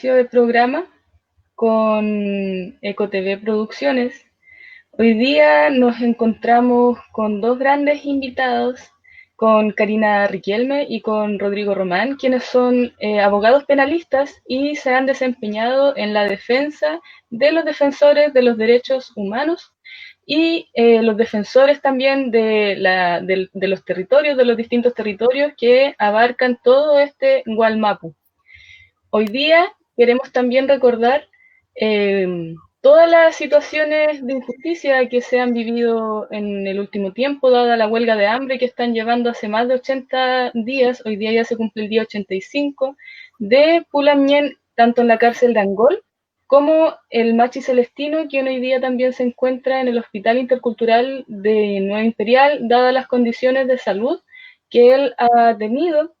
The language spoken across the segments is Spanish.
De programa con EcoTV Producciones. Hoy día nos encontramos con dos grandes invitados, con Karina Riquelme y con Rodrigo Román, quienes son abogados penalistas y se han desempeñado en la defensa de los defensores de los derechos humanos y los defensores también de los territorios, de los distintos territorios que abarcan todo este Gualmapu. Hoy día queremos también recordar todas las situaciones de injusticia que se han vivido en el último tiempo, dada la huelga de hambre que están llevando hace más de 80 días, hoy día ya se cumple el día 85, de Pulamien, tanto en la cárcel de Angol como el Machi Celestino, quien hoy día también se encuentra en el Hospital Intercultural de Nueva Imperial, dadas las condiciones de salud que él ha tenido.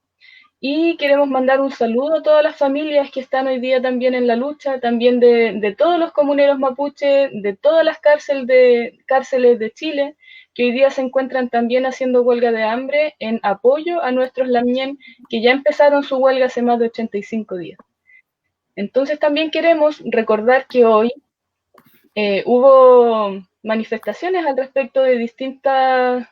Y queremos mandar un saludo a todas las familias que están hoy día también en la lucha, también de todos los comuneros mapuche, de todas las cárceles de Chile, que hoy día se encuentran también haciendo huelga de hambre en apoyo a nuestros lamien, que ya empezaron su huelga hace más de 85 días. Entonces también queremos recordar que hoy hubo manifestaciones al respecto de distintas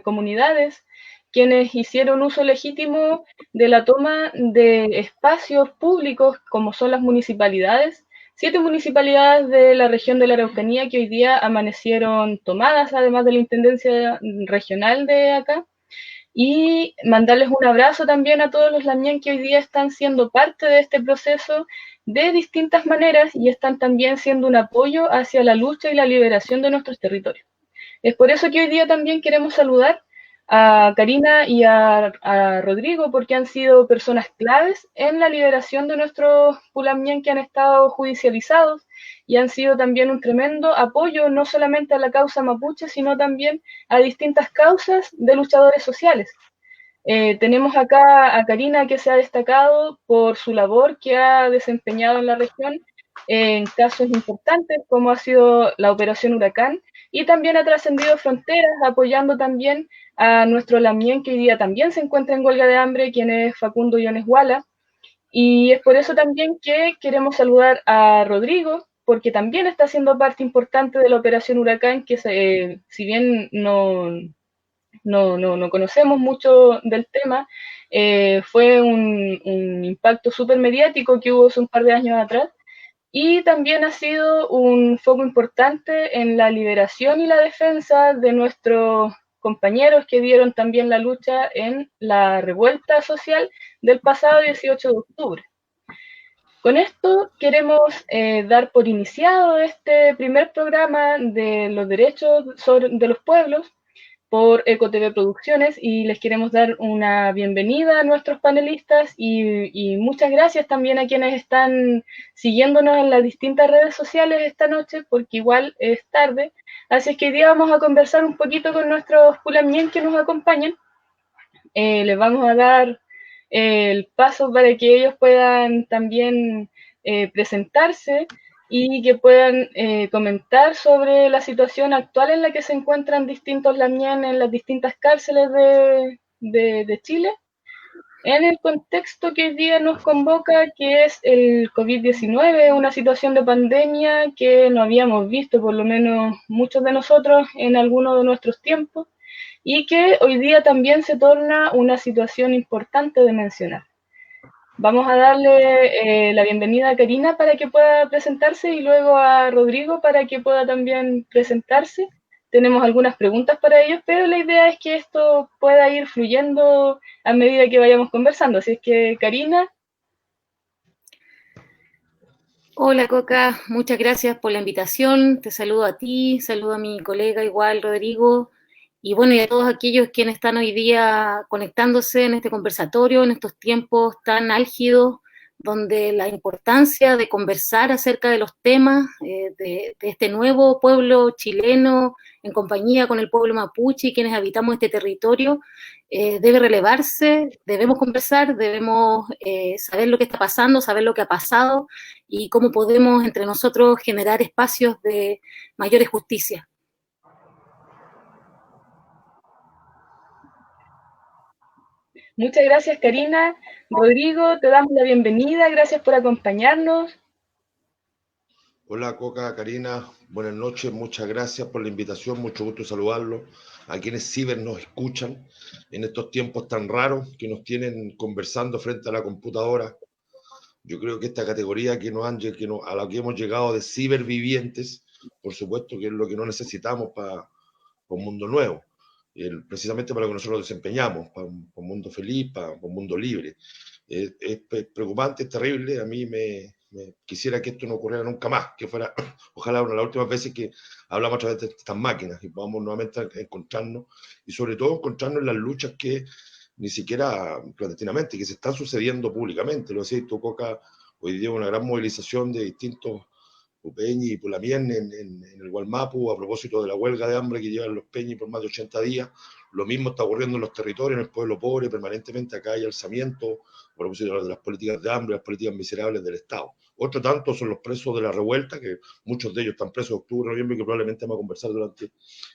comunidades quienes hicieron uso legítimo de la toma de espacios públicos como son las municipalidades, 7 municipalidades de la región de la Araucanía que hoy día amanecieron tomadas, además de la Intendencia Regional de acá, y mandarles un abrazo también a todos los lamien que hoy día están siendo parte de este proceso de distintas maneras y están también siendo un apoyo hacia la lucha y la liberación de nuestros territorios. Es por eso que hoy día también queremos saludar a Karina y a Rodrigo, porque han sido personas claves en la liberación de nuestros pulamien que han estado judicializados y han sido también un tremendo apoyo no solamente a la causa mapuche, sino también a distintas causas de luchadores sociales. Tenemos acá a Karina que se ha destacado por su labor que ha desempeñado en la región en casos importantes como ha sido la Operación Huracán y también ha trascendido fronteras apoyando también a nuestro lamien que hoy día también se encuentra en huelga de hambre, quien es Facundo Yones Wala. Y es por eso también que queremos saludar a Rodrigo, porque también está siendo parte importante de la Operación Huracán, que si bien no conocemos mucho del tema, fue un impacto súper mediático que hubo hace un par de años atrás y también ha sido un foco importante en la liberación y la defensa de nuestros compañeros que dieron también la lucha en la revuelta social del pasado 18 de octubre. Con esto queremos dar por iniciado este primer programa de los derechos de los pueblos por EcoTV Producciones y les queremos dar una bienvenida a nuestros panelistas y muchas gracias también a quienes están siguiéndonos en las distintas redes sociales esta noche, porque igual es tarde. Así es que hoy día vamos a conversar un poquito con nuestros pulamien que nos acompañan. Les vamos a dar el paso para que ellos puedan también presentarse y que puedan comentar sobre la situación actual en la que se encuentran distintos lamien en las distintas cárceles de Chile, en el contexto que hoy día nos convoca, que es el COVID-19, una situación de pandemia que no habíamos visto, por lo menos muchos de nosotros, en alguno de nuestros tiempos, y que hoy día también se torna una situación importante de mencionar. Vamos a darle la bienvenida a Karina para que pueda presentarse y luego a Rodrigo para que pueda también presentarse. Tenemos algunas preguntas para ellos, pero la idea es que esto pueda ir fluyendo a medida que vayamos conversando. Así es que, Karina. Hola Coca, muchas gracias por la invitación. Te saludo a ti, saludo a mi colega igual, Rodrigo, y bueno, y a todos aquellos quienes están hoy día conectándose en este conversatorio, en estos tiempos tan álgidos, donde la importancia de conversar acerca de los temas de este nuevo pueblo chileno, en compañía con el pueblo mapuche y quienes habitamos este territorio, debe relevarse, debemos conversar, debemos saber lo que está pasando, saber lo que ha pasado y cómo podemos entre nosotros generar espacios de mayores justicias. Muchas gracias, Karina. Rodrigo, te damos la bienvenida, gracias por acompañarnos. Hola Coca, Karina, buenas noches, muchas gracias por la invitación, mucho gusto saludarlos a quienes ciber nos escuchan en estos tiempos tan raros que nos tienen conversando frente a la computadora. Yo creo que esta categoría a la que hemos llegado de cibervivientes, por supuesto que es lo que no necesitamos para un mundo nuevo, precisamente para lo que nosotros desempeñamos, para un mundo feliz, para un mundo libre. Es preocupante, es terrible. A mí me quisiera que esto no ocurriera nunca más, que fuera, ojalá, una de las últimas veces que hablamos a través de estas máquinas y podamos nuevamente encontrarnos y sobre todo encontrarnos en las luchas que ni siquiera clandestinamente, que se están sucediendo públicamente. Lo decís tú, Coca, hoy día una gran movilización de distintos Pupeñi y Pulamien en el Gualmapu a propósito de la huelga de hambre que llevan los Peñi por más de 80 días. Lo mismo está ocurriendo en los territorios, en el pueblo pobre, permanentemente acá hay alzamiento a propósito de las políticas de hambre, las políticas miserables del Estado. Otro tanto son los presos de la revuelta, que muchos de ellos están presos de octubre, noviembre, que probablemente vamos a conversar durante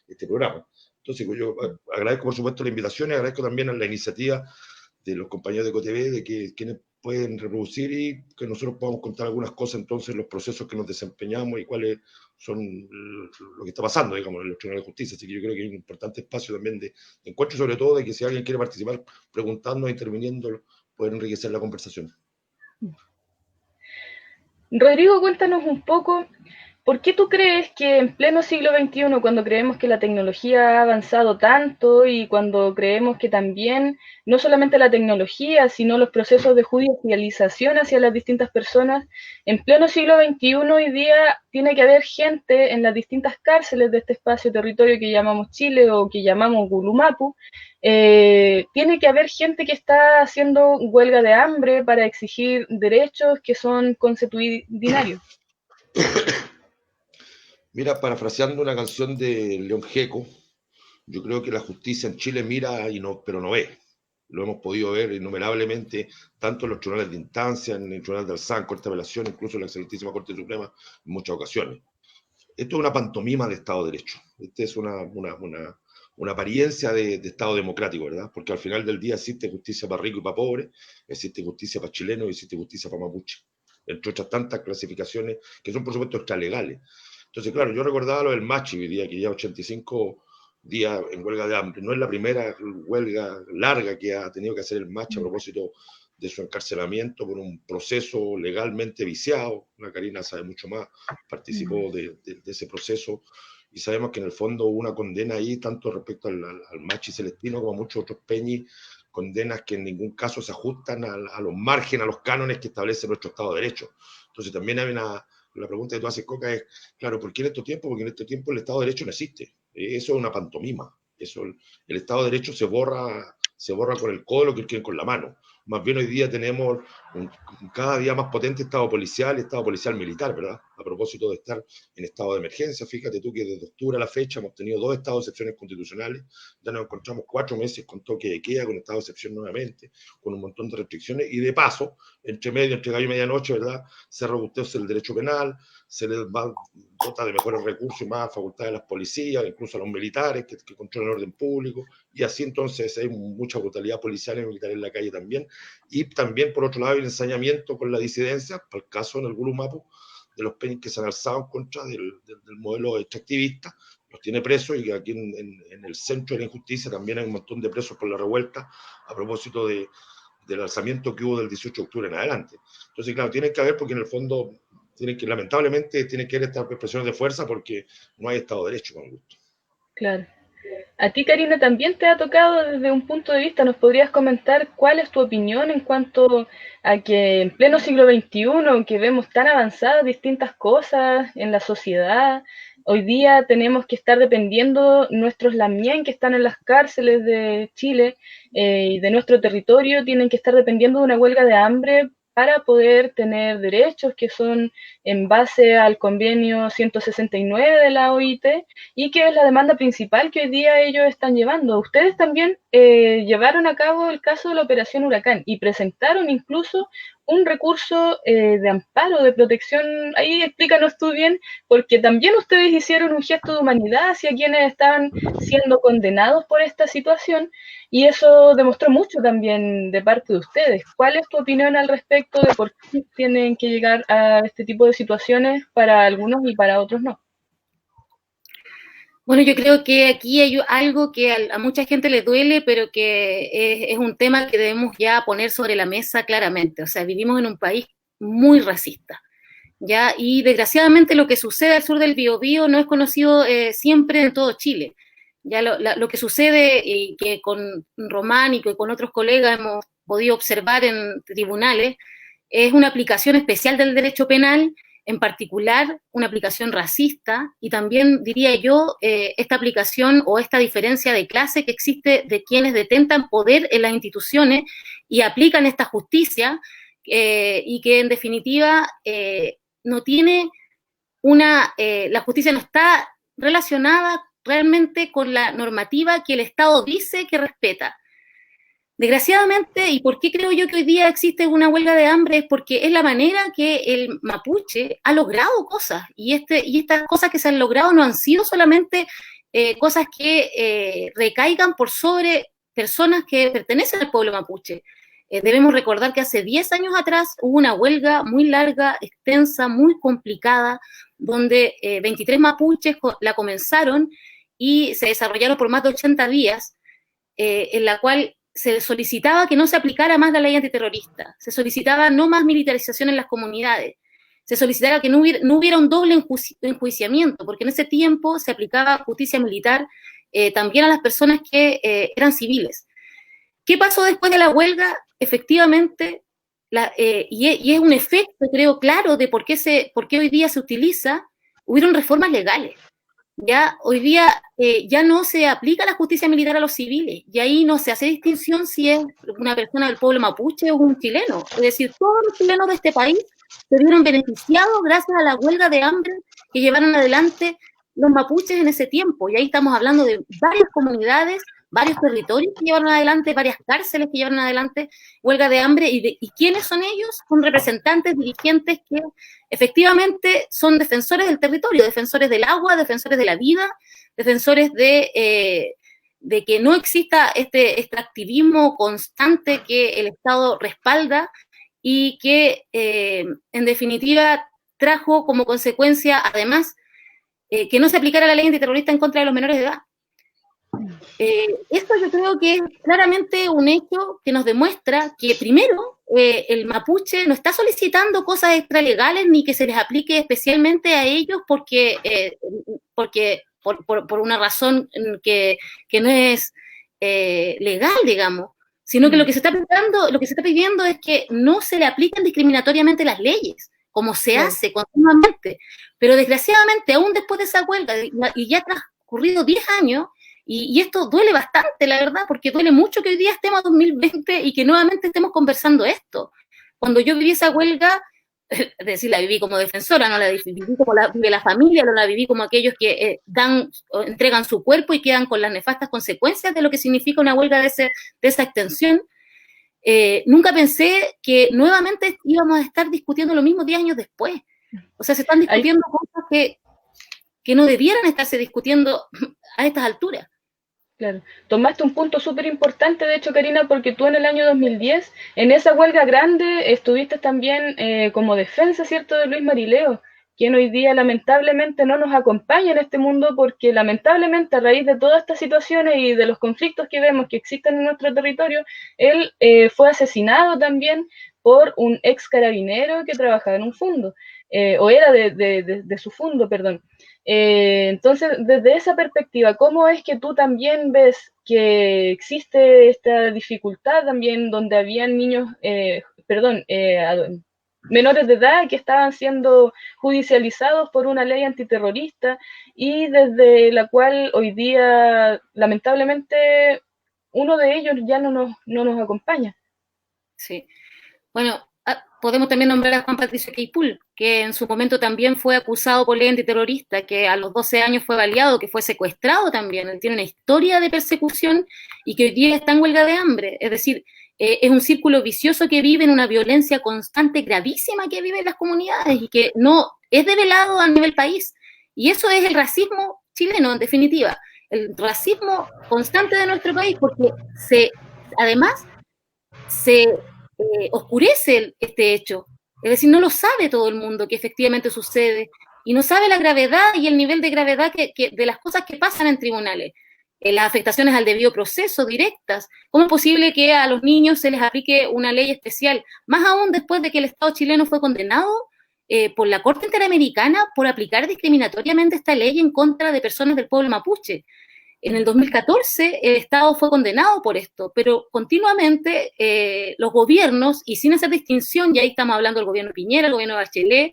este programa. Entonces, yo agradezco por supuesto la invitación y agradezco también a la iniciativa de los compañeros de COTV, de que quienes pueden reproducir y que nosotros podamos contar algunas cosas, entonces, los procesos que nos desempeñamos y cuáles son lo que está pasando, digamos, en los tribunales de justicia. Así que yo creo que hay un importante espacio también de encuentro, sobre todo de que si alguien quiere participar preguntando, interviniendo, pueden enriquecer la conversación. Rodrigo, cuéntanos un poco, ¿por qué tú crees que en pleno siglo XXI, cuando creemos que la tecnología ha avanzado tanto y cuando creemos que también no solamente la tecnología, sino los procesos de judicialización hacia las distintas personas, en pleno siglo XXI hoy día tiene que haber gente en las distintas cárceles de este espacio territorio que llamamos Chile o que llamamos Gulumapu, tiene que haber gente que está haciendo huelga de hambre para exigir derechos que son consuetudinarios? Mira, parafraseando una canción de León Gieco, yo creo que la justicia en Chile mira y no, pero no ve. Lo hemos podido ver innumerables, tanto en los tribunales de instancia, en el tribunal de alzada, en Corte de Apelación, incluso en la excelentísima Corte Suprema, en muchas ocasiones. Esto es una pantomima de Estado de Derecho. Esta es una apariencia de Estado democrático, ¿verdad? Porque al final del día existe justicia para ricos y para pobres, existe justicia para chilenos y existe justicia para mapuche, entre otras tantas clasificaciones que son, por supuesto, extralegales. Entonces, claro, yo recordaba lo del Machi hoy día, que ya 85 días en huelga de hambre. No es la primera huelga larga que ha tenido que hacer el Machi a propósito de su encarcelamiento por un proceso legalmente viciado. La Karina sabe mucho más, participó de ese proceso y sabemos que en el fondo hubo una condena ahí, tanto respecto al Machi Celestino como a muchos otros peñis, condenas que en ningún caso se ajustan a los márgenes, a los cánones que establece nuestro Estado de Derecho. Entonces también hay la pregunta que tú haces, Coca, es, claro, ¿por qué en estos tiempos? Porque en este tiempo el Estado de Derecho no existe. Eso es una pantomima. El Estado de Derecho se borra con el codo lo que quieren con la mano. Más bien hoy día tenemos un cada día más potente Estado policial militar, ¿verdad? A propósito de estar en estado de emergencia, fíjate tú que desde octubre a la fecha hemos tenido 2 estados de excepciones constitucionales, ya nos encontramos 4 meses con toque de queda, con estado de excepción nuevamente, con un montón de restricciones, y de paso, entre gallo y medianoche, ¿verdad? Se robustece el derecho penal, se les dota de mejores recursos y más facultades a las policías, incluso a los militares que controlan el orden público, y así entonces hay mucha brutalidad policial y militar en la calle también, y también por otro lado el ensañamiento con la disidencia, para el caso en el Gulumapu, de los peñas que se han alzado en contra del modelo extractivista, los tiene presos, y que aquí en el centro de la injusticia también hay un montón de presos por la revuelta a propósito del alzamiento que hubo del 18 de octubre en adelante. Entonces, claro, tienen que haber, porque en el fondo lamentablemente tienen que haber estas expresiones de fuerza porque no hay Estado de Derecho, con gusto. Claro. A ti, Karina, también te ha tocado desde un punto de vista. ¿Nos podrías comentar cuál es tu opinión en cuanto a que en pleno siglo XXI, que vemos tan avanzadas distintas cosas en la sociedad, hoy día tenemos que estar dependiendo, nuestros lamien que están en las cárceles de Chile y de nuestro territorio, tienen que estar dependiendo de una huelga de hambre para poder tener derechos que son en base al convenio 169 de la OIT y que es la demanda principal que hoy día ellos están llevando? Ustedes también llevaron a cabo el caso de la Operación Huracán y presentaron incluso un recurso de amparo, de protección. Ahí explícanos tú bien, porque también ustedes hicieron un gesto de humanidad hacia quienes estaban siendo condenados por esta situación, y eso demostró mucho también de parte de ustedes. ¿Cuál es tu opinión al respecto de por qué tienen que llegar a este tipo de situaciones para algunos y para otros no? Bueno, yo creo que aquí hay algo que a mucha gente le duele, pero que es un tema que debemos ya poner sobre la mesa claramente. O sea, vivimos en un país muy racista, ¿ya? Y desgraciadamente lo que sucede al sur del Biobío no es conocido siempre en todo Chile. Ya lo que sucede, y que con Román y que con otros colegas hemos podido observar en tribunales, es una aplicación especial del derecho penal, en particular una aplicación racista, y también diría yo esta aplicación o esta diferencia de clase que existe de quienes detentan poder en las instituciones y aplican esta justicia, y que en definitiva no tiene la justicia no está relacionada realmente con la normativa que el Estado dice que respeta. Desgraciadamente, ¿y por qué creo yo que hoy día existe una huelga de hambre? Es porque es la manera que el mapuche ha logrado cosas, y estas cosas que se han logrado no han sido solamente cosas que recaigan por sobre personas que pertenecen al pueblo mapuche. Debemos recordar que hace 10 años atrás hubo una huelga muy larga, extensa, muy complicada, donde 23 mapuches la comenzaron y se desarrollaron por más de 80 días, en la cual se solicitaba que no se aplicara más la ley antiterrorista, se solicitaba no más militarización en las comunidades, se solicitaba que no hubiera un doble enjuiciamiento, porque en ese tiempo se aplicaba justicia militar también a las personas que eran civiles. ¿Qué pasó después de la huelga? Efectivamente, y es un efecto, creo, claro de por qué hoy día se utiliza, hubieron reformas legales. Ya hoy día ya no se aplica la justicia militar a los civiles, y ahí no se hace distinción si es una persona del pueblo mapuche o un chileno. Es decir, todos los chilenos de este país se vieron beneficiados gracias a la huelga de hambre que llevaron adelante los mapuches en ese tiempo. Y ahí estamos hablando de varias comunidades, varios territorios que llevaron adelante, varias cárceles que llevaron adelante huelga de hambre. ¿Y quiénes son ellos? Son representantes, dirigentes que efectivamente son defensores del territorio, defensores del agua, defensores de la vida, defensores de que no exista este extractivismo constante que el Estado respalda y que en definitiva trajo como consecuencia, además, que no se aplicara la ley antiterrorista en contra de los menores de edad. Esto yo creo que es claramente un hecho que nos demuestra que, primero, el mapuche no está solicitando cosas extralegales ni que se les aplique especialmente a ellos porque por una razón que no es legal, digamos, sino que lo que se está pidiendo es que no se le apliquen discriminatoriamente las leyes, como se hace continuamente. Pero desgraciadamente, aún después de esa huelga, y ya ha transcurrido 10 años, y esto duele bastante, la verdad, porque duele mucho que hoy día estemos en 2020 y que nuevamente estemos conversando esto. Cuando yo viví esa huelga, es decir, la viví como defensora, no la viví como la vive la familia, no la viví como aquellos que entregan su cuerpo y quedan con las nefastas consecuencias de lo que significa una huelga de esa extensión. Nunca pensé que nuevamente íbamos a estar discutiendo lo mismo 10 años después. O sea, se están discutiendo cosas que no debieran estarse discutiendo a estas alturas. Claro. Tomaste un punto súper importante, de hecho, Karina, porque tú en el año 2010, en esa huelga grande, estuviste también como defensa, ¿cierto?, de Luis Marileo, quien hoy día lamentablemente no nos acompaña en este mundo porque lamentablemente a raíz de todas estas situaciones y de los conflictos que vemos que existen en nuestro territorio, él fue asesinado también por un ex carabinero que trabajaba en un fondo, o era de su fondo, perdón. Entonces, desde esa perspectiva, ¿cómo es que tú también ves que existe esta dificultad también donde habían niños, menores de edad que estaban siendo judicializados por una ley antiterrorista y desde la cual hoy día, lamentablemente, uno de ellos ya no nos acompaña? Sí. Bueno, podemos también nombrar a Juan Patricio Queipul, que en su momento también fue acusado por ley antiterrorista, que a los 12 años fue baleado, que fue secuestrado también. Él tiene una historia de persecución y que hoy día está en huelga de hambre. Es decir, es un círculo vicioso que vive en una violencia constante, gravísima que viven las comunidades y que no es develado a nivel país. Y eso es el racismo chileno, en definitiva, el racismo constante de nuestro país, porque además se oscurece este hecho. Es decir, no lo sabe todo el mundo que efectivamente sucede y no sabe la gravedad y el nivel de gravedad de las cosas que pasan en tribunales. Las afectaciones al debido proceso directas. ¿Cómo es posible que a los niños se les aplique una ley especial? Más aún después de que el Estado chileno fue condenado por la Corte Interamericana por aplicar discriminatoriamente esta ley en contra de personas del pueblo mapuche. En el 2014 el Estado fue condenado por esto, pero continuamente los gobiernos, y sin hacer distinción, y ahí estamos hablando del gobierno Piñera, el gobierno de Bachelet,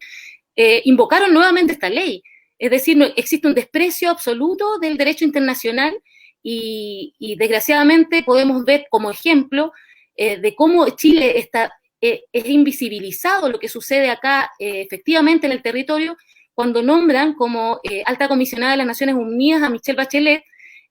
invocaron nuevamente esta ley. Es decir, no, existe un desprecio absoluto del derecho internacional y desgraciadamente podemos ver como ejemplo de cómo Chile está, es invisibilizado lo que sucede acá efectivamente en el territorio cuando nombran como alta comisionada de las Naciones Unidas a Michelle Bachelet,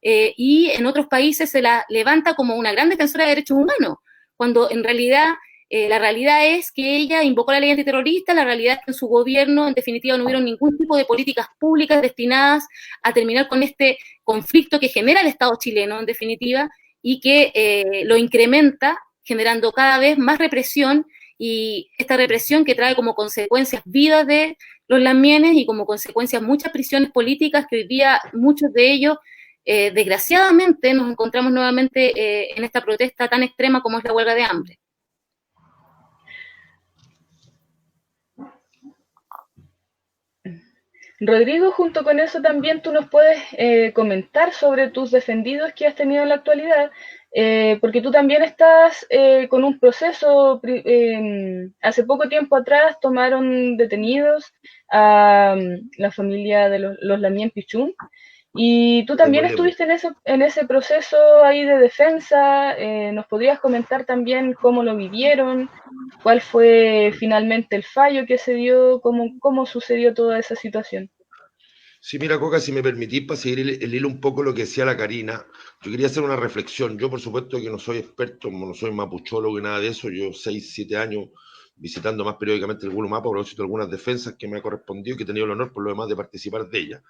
y en otros países se la levanta como una gran defensora de derechos humanos, cuando en realidad la realidad es que ella invocó la ley antiterrorista, la realidad es que en su gobierno, en definitiva, no hubieron ningún tipo de políticas públicas destinadas a terminar con este conflicto que genera el Estado chileno, en definitiva, y que lo incrementa, generando cada vez más represión, y esta represión que trae como consecuencias vidas de los lamienes y como consecuencias muchas prisiones políticas que hoy día muchos de ellos desgraciadamente nos encontramos nuevamente en esta protesta tan extrema como es la huelga de hambre. Rodrigo, junto con eso también tú nos puedes comentar sobre tus defendidos que has tenido en la actualidad, porque tú también estás con un proceso. Hace poco tiempo atrás tomaron detenidos a la familia de los Lamien Pichún, y tú también estuviste en ese proceso ahí de defensa. ¿Nos podrías comentar también cómo lo vivieron? ¿Cuál fue finalmente el fallo que se dio? ¿Cómo sucedió toda esa situación? Sí, mira, Coca, si me permitís, para seguir el hilo un poco lo que decía la Karina, yo quería hacer una reflexión. Yo, por supuesto, que no soy experto, no soy mapuchólogo y nada de eso. Yo 6, 7 años visitando más periódicamente el Gulu Mapa, por de algunas defensas que me ha correspondido y que he tenido el honor, por lo demás, de participar de ellas.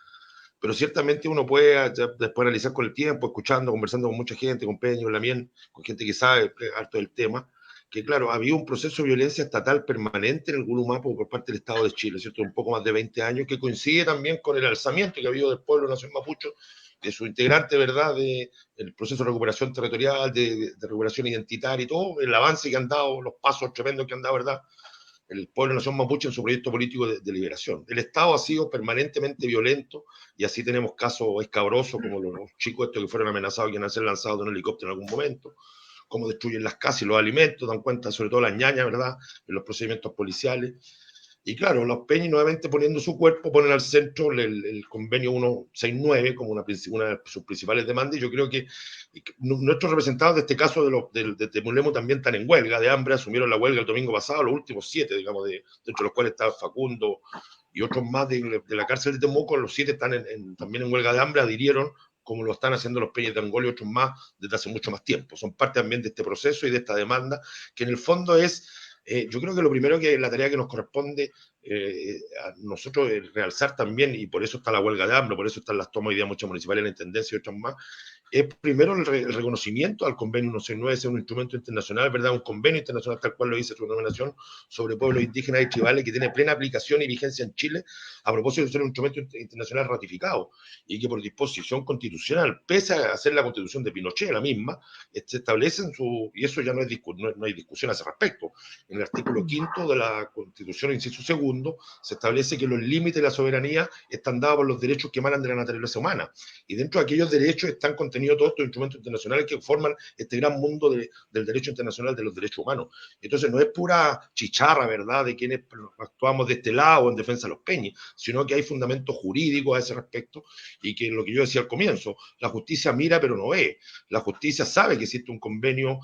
Pero ciertamente uno puede después analizar con el tiempo, escuchando, conversando con mucha gente, con Peña, Lamien, con gente que sabe harto del tema, que claro, había un proceso de violencia estatal permanente en el Gulumapo por parte del Estado de Chile, ¿cierto? Un poco más de 20 años, que coincide también con el alzamiento que ha habido del pueblo nación mapucho, de su integrante, ¿verdad?, del proceso de recuperación territorial, de recuperación identitaria y todo, el avance que han dado, los pasos tremendos que han dado, ¿verdad?, el pueblo nación mapuche en su proyecto político de liberación. El Estado ha sido permanentemente violento y así tenemos casos escabrosos como los chicos estos que fueron amenazados y que han sido lanzados de un helicóptero en algún momento, cómo destruyen las casas y los alimentos, dan cuenta sobre todo las ñañas, ¿verdad?, en los procedimientos policiales. Y claro, los Peñi nuevamente poniendo su cuerpo, ponen al centro el convenio 169 como una de sus principales demandas, y yo creo que nuestros representados de este caso de Temulemo también están en huelga de hambre, asumieron la huelga el domingo pasado, los últimos 7, digamos, dentro de los cuales está Facundo y otros más de la cárcel de Temuco, los 7 están también en huelga de hambre, adhirieron, como lo están haciendo los Peñas de Angol y otros más desde hace mucho más tiempo. Son parte también de este proceso y de esta demanda, que en el fondo es, yo creo que lo primero que la tarea que nos corresponde a nosotros es realzar también, y por eso está la huelga de hambre, por eso están las tomas hoy día muchas municipales, la intendencia y otras más, es primero el reconocimiento al convenio 169, ser un instrumento internacional, ¿verdad? Un convenio internacional tal cual lo dice su denominación sobre pueblos indígenas y tribales que tiene plena aplicación y vigencia en Chile a propósito de ser un instrumento internacional ratificado y que por disposición constitucional, pese a ser la constitución de Pinochet, la misma, se establece y eso ya no hay discusión a ese respecto. En el artículo 5 de la Constitución, inciso segundo, se establece que los límites de la soberanía están dados por los derechos que emanan de la naturaleza humana. Y dentro de aquellos derechos están contenidos todos estos instrumentos internacionales que forman este gran mundo del derecho internacional de los derechos humanos. Entonces no es pura chicharra, ¿verdad?, de quienes actuamos de este lado en defensa de los Peñis, sino que hay fundamentos jurídicos a ese respecto y que lo que yo decía al comienzo, la justicia mira pero no ve. La justicia sabe que existe un convenio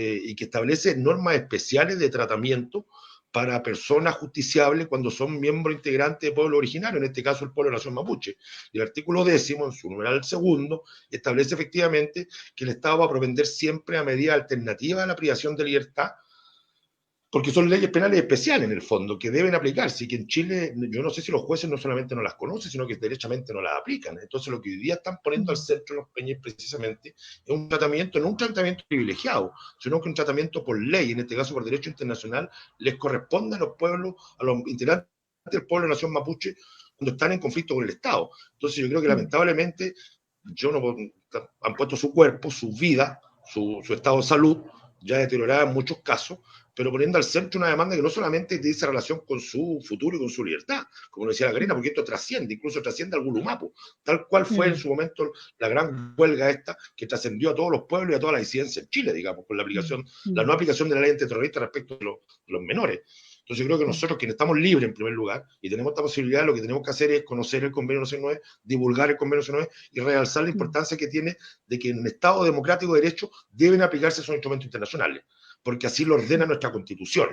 y que establece normas especiales de tratamiento para personas justiciables cuando son miembros integrantes de pueblo originario, en este caso el pueblo de la nación mapuche. Y el artículo 10, en su numeral segundo, establece efectivamente que el Estado va a propender siempre a medidas alternativas a la privación de libertad, porque son leyes penales especiales en el fondo, que deben aplicarse, y que en Chile, yo no sé si los jueces no solamente no las conocen, sino que derechamente no las aplican. Entonces lo que hoy día están poniendo al centro los peñas precisamente es un tratamiento, no un tratamiento privilegiado, sino que un tratamiento por ley, en este caso por derecho internacional, les corresponde a los pueblos, a los integrantes del pueblo de la nación mapuche, cuando están en conflicto con el Estado. Entonces yo creo que lamentablemente han puesto su cuerpo, su vida, su estado de salud, ya deteriorada en muchos casos, pero poniendo al centro una demanda que no solamente dice relación con su futuro y con su libertad, como decía la Karina, porque esto trasciende, incluso trasciende al Gulumapo, tal cual fue en su momento la gran huelga esta, que trascendió a todos los pueblos y a toda la disidencia en Chile, digamos, con la aplicación, la no aplicación de la ley antiterrorista respecto de los menores. Entonces yo creo que nosotros, quienes estamos libres en primer lugar, y tenemos esta posibilidad, lo que tenemos que hacer es conocer el convenio 909, divulgar el convenio 909 y realzar la importancia que tiene de que en un Estado democrático de derecho deben aplicarse esos instrumentos internacionales, porque así lo ordena nuestra Constitución.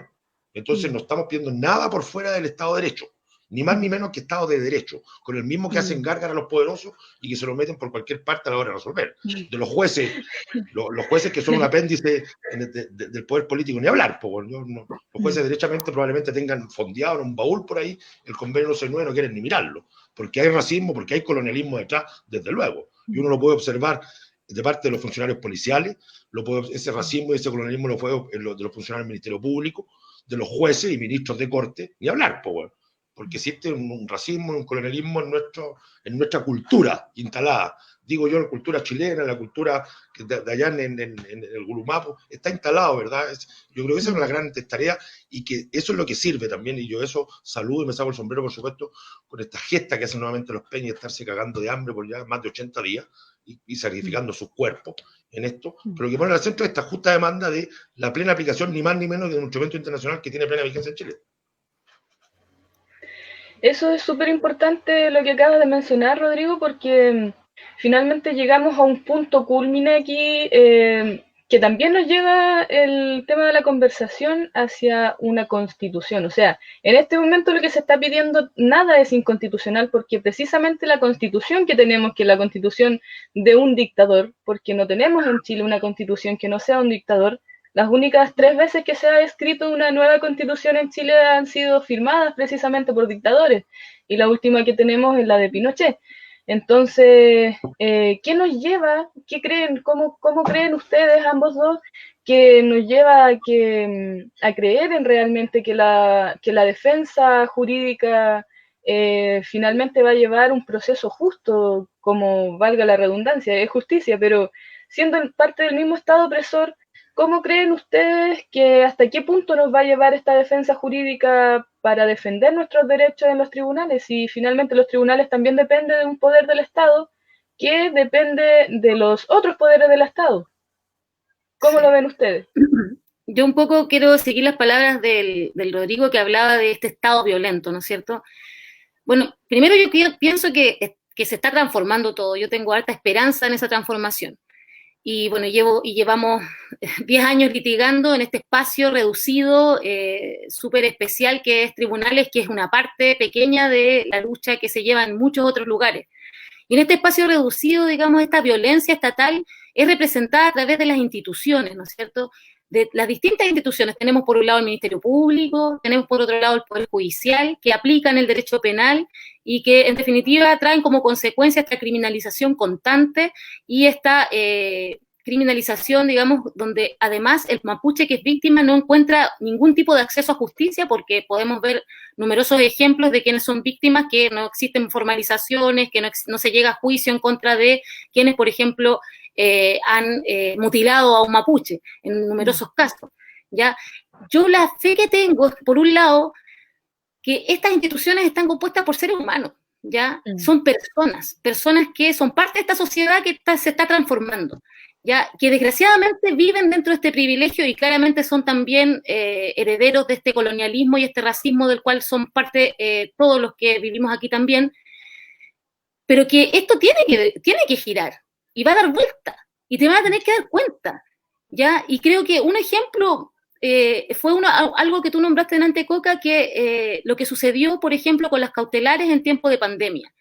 Entonces no estamos pidiendo nada por fuera del Estado de Derecho, ni más ni menos que Estado de Derecho, con el mismo que hacen gárgara a los poderosos y que se lo meten por cualquier parte a la hora de resolver. De los jueces, los jueces que son un apéndice del poder político, ni hablar. Los jueces derechamente probablemente tengan fondeado en un baúl por ahí el convenio 909, no quieren ni mirarlo, porque hay racismo, porque hay colonialismo detrás, desde luego. Y uno lo puede observar de parte de los funcionarios policiales, ese racismo y ese colonialismo lo fue de los funcionarios del Ministerio Público, de los jueces y ministros de corte, ni hablar, porque existe un racismo, un colonialismo en nuestra cultura instalada. Digo yo, la cultura chilena, la cultura de allá en el Gulumapo, está instalado, ¿verdad? Yo creo que esa es una gran tarea y que eso es lo que sirve también, y yo eso saludo y me saco el sombrero, por supuesto, con esta gesta que hacen nuevamente los peñas, estarse cagando de hambre por ya más de 80 días y sacrificando sus cuerpos en esto, pero que pone al centro esta justa demanda de la plena aplicación, ni más ni menos, de un instrumento internacional que tiene plena vigencia en Chile. Eso es súper importante lo que acabas de mencionar, Rodrigo, porque finalmente llegamos a un punto culmine aquí, que también nos lleva el tema de la conversación hacia una constitución. O sea, en este momento lo que se está pidiendo nada es inconstitucional, porque precisamente la constitución que tenemos, que es la constitución de un dictador, porque no tenemos en Chile una constitución que no sea un dictador. Las únicas 3 veces que se ha escrito una nueva constitución en Chile han sido firmadas precisamente por dictadores, y la última que tenemos es la de Pinochet. Entonces, ¿qué nos lleva? ¿Qué creen? ¿Cómo creen ustedes, ambos dos, que nos lleva a creer en realmente que la defensa jurídica finalmente va a llevar un proceso justo, como valga la redundancia, es justicia, pero siendo parte del mismo Estado opresor? ¿Cómo creen ustedes que hasta qué punto nos va a llevar esta defensa jurídica para defender nuestros derechos en los tribunales? Y finalmente los tribunales también dependen de un poder del Estado que depende de los otros poderes del Estado. ¿Cómo lo ven ustedes? Yo un poco quiero seguir las palabras del Rodrigo, que hablaba de este Estado violento, ¿no es cierto? Bueno, primero yo pienso que se está transformando todo. Yo tengo alta esperanza en esa transformación. Y bueno, llevamos 10 años litigando en este espacio reducido, súper especial, que es tribunales, que es una parte pequeña de la lucha que se lleva en muchos otros lugares. Y en este espacio reducido, digamos, esta violencia estatal es representada a través de las instituciones, ¿no es cierto? De las distintas instituciones. Tenemos por un lado el Ministerio Público, tenemos por otro lado el Poder Judicial, que aplican el derecho penal y que en definitiva traen como consecuencia esta criminalización constante y esta criminalización, digamos, donde además el mapuche que es víctima no encuentra ningún tipo de acceso a justicia, porque podemos ver numerosos ejemplos de quienes son víctimas, que no existen formalizaciones, que no se llega a juicio en contra de quienes, por ejemplo, han mutilado a un mapuche en numerosos casos. ¿Ya? Yo la fe que tengo es, por un lado, que estas instituciones están compuestas por seres humanos, ¿ya? Son personas que son parte de esta sociedad que se está transformando, ¿ya? Que desgraciadamente viven dentro de este privilegio y claramente son también herederos de este colonialismo y este racismo del cual son parte todos los que vivimos aquí también, pero que esto tiene que girar y va a dar vuelta y te van a tener que dar cuenta, ¿ya? Y creo que un ejemplo fue algo que tú nombraste delante, Coca, que lo que sucedió, por ejemplo, con las cautelares en tiempo de pandemia.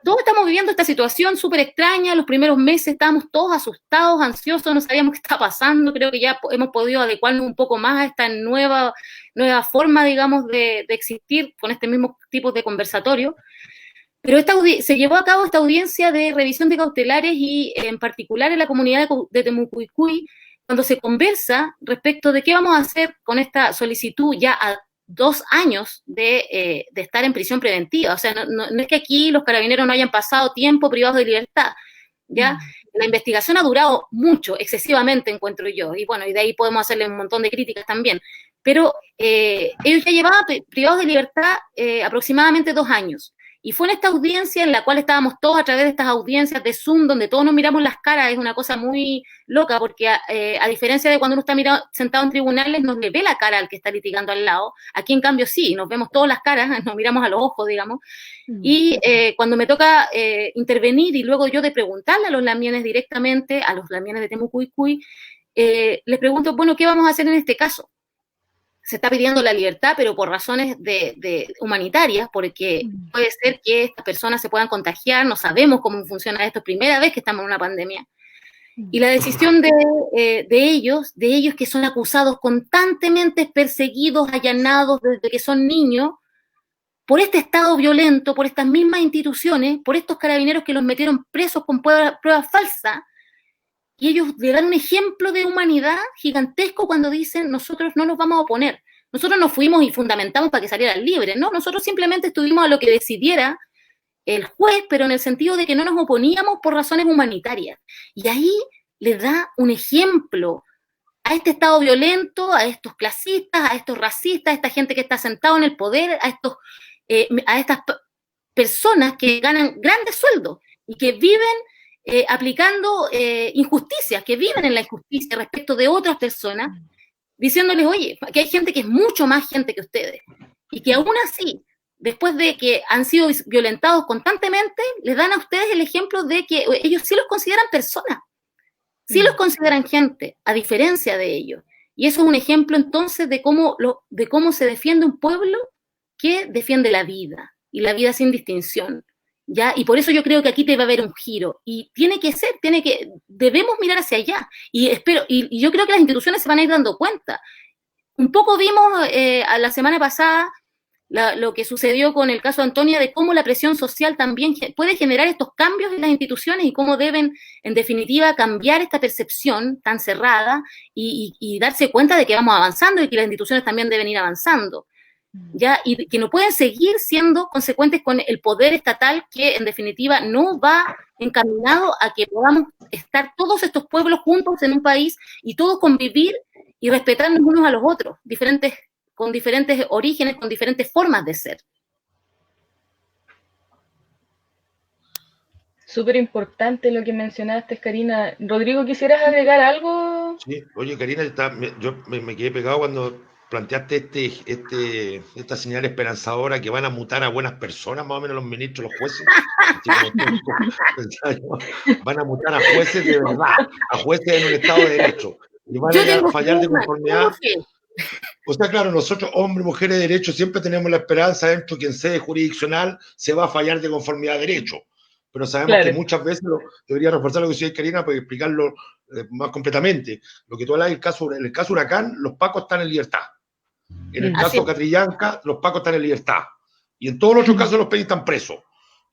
Todos estamos viviendo esta situación súper extraña. Los primeros meses estábamos todos asustados, ansiosos, no sabíamos qué está pasando. Creo que ya hemos podido adecuarnos un poco más a esta nueva forma, digamos, de existir con este mismo tipo de conversatorio. Pero se llevó a cabo esta audiencia de revisión de cautelares y en particular en la comunidad de Temucuicui, cuando se conversa respecto de qué vamos a hacer con esta solicitud ya a 2 años de estar en prisión preventiva. O sea, no es que aquí los carabineros no hayan pasado tiempo privados de libertad, ¿ya? La investigación ha durado mucho, excesivamente, encuentro yo, y bueno, y de ahí podemos hacerle un montón de críticas también, pero ellos ya llevaban privados de libertad aproximadamente 2 años. Y fue en esta audiencia en la cual estábamos todos a través de estas audiencias de Zoom, donde todos nos miramos las caras. Es una cosa muy loca, porque a diferencia de cuando uno está sentado en tribunales, no le ve la cara al que está litigando al lado. Aquí, en cambio, sí, nos vemos todas las caras, nos miramos a los ojos, digamos. Y cuando me toca intervenir y luego yo de preguntarle a los lamienes directamente, a los lamienes de Temucuicui, les pregunto, bueno, ¿qué vamos a hacer en este caso? Se está pidiendo la libertad, pero por razones de humanitarias, porque puede ser que estas personas se puedan contagiar, no sabemos cómo funciona esto, es primera vez que estamos en una pandemia. Y la decisión de ellos que son acusados constantemente, perseguidos, allanados desde que son niños, por este estado violento, por estas mismas instituciones, por estos carabineros que los metieron presos con pruebas falsas, y ellos le dan un ejemplo de humanidad gigantesco cuando dicen, nosotros no nos vamos a oponer. Nosotros no fuimos y fundamentamos para que salieran libres, ¿no? Nosotros simplemente estuvimos a lo que decidiera el juez, pero en el sentido de que no nos oponíamos por razones humanitarias. Y ahí le da un ejemplo a este estado violento, a estos clasistas, a estos racistas, a esta gente que está sentado en el poder, a estas personas que ganan grandes sueldos y que viven aplicando injusticias, que viven en la injusticia respecto de otras personas, diciéndoles, oye, que hay gente que es mucho más gente que ustedes, y que aún así, después de que han sido violentados constantemente, les dan a ustedes el ejemplo de que ellos sí los consideran personas, sí los consideran gente, a diferencia de ellos. Y eso es un ejemplo entonces de cómo se defiende un pueblo que defiende la vida, y la vida sin distinción. ¿Ya? Y por eso yo creo que aquí debe haber un giro, y debemos mirar hacia allá, y yo creo que las instituciones se van a ir dando cuenta. Un poco vimos a la semana pasada lo que sucedió con el caso de Antonia, de cómo la presión social también puede generar estos cambios en las instituciones, y cómo deben, en definitiva, cambiar esta percepción tan cerrada, y darse cuenta de que vamos avanzando, y que las instituciones también deben ir avanzando. ¿Ya? Y que no pueden seguir siendo consecuentes con el poder estatal, que en definitiva no va encaminado a que podamos estar todos estos pueblos juntos en un país y todos convivir y respetarnos unos a los otros, con diferentes orígenes, con diferentes formas de ser. Súper importante lo que mencionaste, Karina. Rodrigo, ¿quisieras agregar algo? Sí, oye, Karina, yo me quedé pegado cuando planteaste esta señal esperanzadora, que van a mutar a buenas personas, más o menos los ministros, los jueces. Van a mutar a jueces de verdad, a jueces en un Estado de Derecho, y van a fallar de conformidad. O sea, claro, nosotros, hombres, mujeres de derecho, siempre tenemos la esperanza dentro que en sede jurisdiccional se va a fallar de conformidad a derecho. Pero sabemos que muchas veces, debería reforzar lo que decía Karina para explicarlo más completamente. Lo que tú hablas, en el caso Huracán, los pacos están en libertad. En el caso Catrillanca, los pacos están en libertad. Y en todos los otros casos los peñas están presos.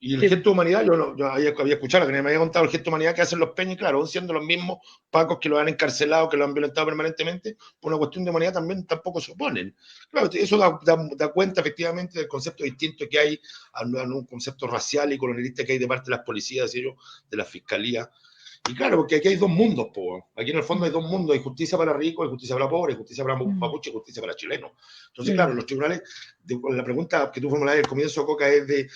Y el gesto de humanidad, yo había escuchado, que me había contado el gesto de humanidad que hacen los peñas, claro, siendo los mismos pacos que lo han encarcelado, que lo han violentado permanentemente, por una cuestión de humanidad tampoco se oponen. Claro, eso da cuenta efectivamente del concepto distinto que hay, a un concepto racial y colonialista que hay de parte de las policías, de la fiscalía. Y claro, porque aquí hay dos mundos, aquí en el fondo hay dos mundos: hay justicia para ricos, hay justicia para pobres, hay justicia para mapuche, hay justicia para chilenos. Entonces, claro, los tribunales, la pregunta que tú formulabas al comienzo, Coca, es de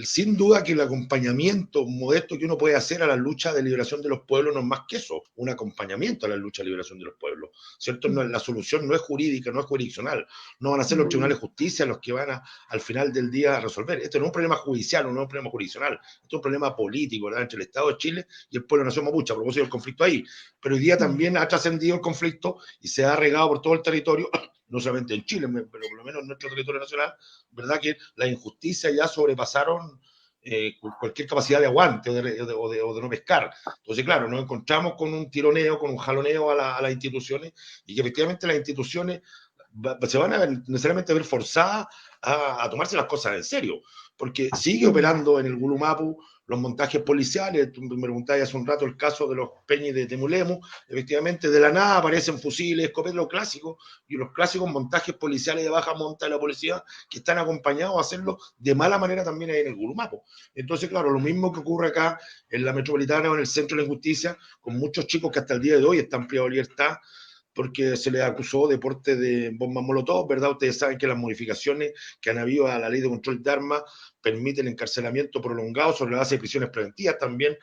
sin duda que el acompañamiento modesto que uno puede hacer a la lucha de liberación de los pueblos no es más que eso, un acompañamiento a la lucha de liberación de los pueblos, ¿cierto? No, la solución no es jurídica, no es jurisdiccional, no van a ser los tribunales de justicia los que van al final del día a resolver. Esto no es un problema judicial, no es un problema jurisdiccional, esto es un problema político, ¿verdad? Entre el Estado de Chile y el pueblo de la nación mapuche, a propósito del conflicto ahí. Pero hoy día también ha trascendido el conflicto y se ha regado por todo el territorio, no solamente en Chile, pero por lo menos en nuestro territorio nacional, ¿verdad? Que las injusticias ya sobrepasaron cualquier capacidad de aguante o de no pescar. Entonces, claro, nos encontramos con un tironeo, con un jaloneo a las instituciones y que efectivamente las instituciones se van a necesariamente ver forzadas a tomarse las cosas en serio, porque sigue operando en el Gulumapu los montajes policiales. Tú me preguntabas hace un rato el caso de los peñis de Temulemu, efectivamente de la nada aparecen fusiles, escopetas, lo clásico, y los clásicos montajes policiales de baja monta de la policía que están acompañados a hacerlo de mala manera también ahí en el Gulumapu. Entonces, claro, lo mismo que ocurre acá en la metropolitana o en el centro de la injusticia, con muchos chicos que hasta el día de hoy están privados de libertad porque se les acusó de porte de bombas molotov, ¿verdad? Ustedes saben que las modificaciones que han habido a la ley de control de armas permiten encarcelamiento prolongado sobre la base de prisiones preventivas también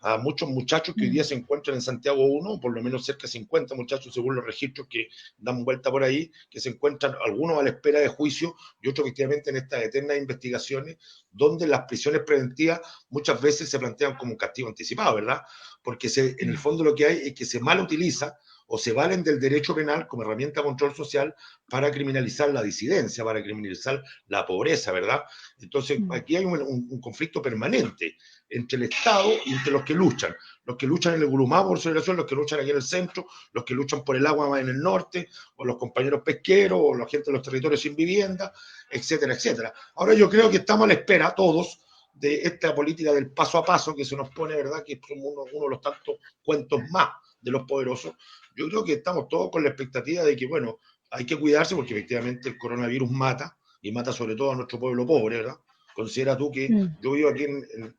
a muchos muchachos que hoy día se encuentran en Santiago 1, por lo menos cerca de 50 muchachos según los registros que dan vuelta por ahí, que se encuentran algunos a la espera de juicio y otros efectivamente en estas eternas investigaciones, donde las prisiones preventivas muchas veces se plantean como un castigo anticipado, ¿verdad? Porque en el fondo lo que hay es que se mal utiliza o se valen del derecho penal como herramienta de control social para criminalizar la disidencia, para criminalizar la pobreza, ¿verdad? Entonces, aquí hay un conflicto permanente entre el Estado y entre los que luchan en el Gulumapu por su liberación, los que luchan aquí en el centro, los que luchan por el agua más en el norte, o los compañeros pesqueros, o la gente de los territorios sin vivienda, etcétera, etcétera. Ahora yo creo que estamos a la espera, todos, de esta política del paso a paso que se nos pone, ¿verdad? Que es uno de los tantos cuentos más de los poderosos. Yo creo que estamos todos con la expectativa de que, bueno, hay que cuidarse porque efectivamente el coronavirus mata, y mata sobre todo a nuestro pueblo pobre, ¿verdad? Considera tú que yo vivo aquí en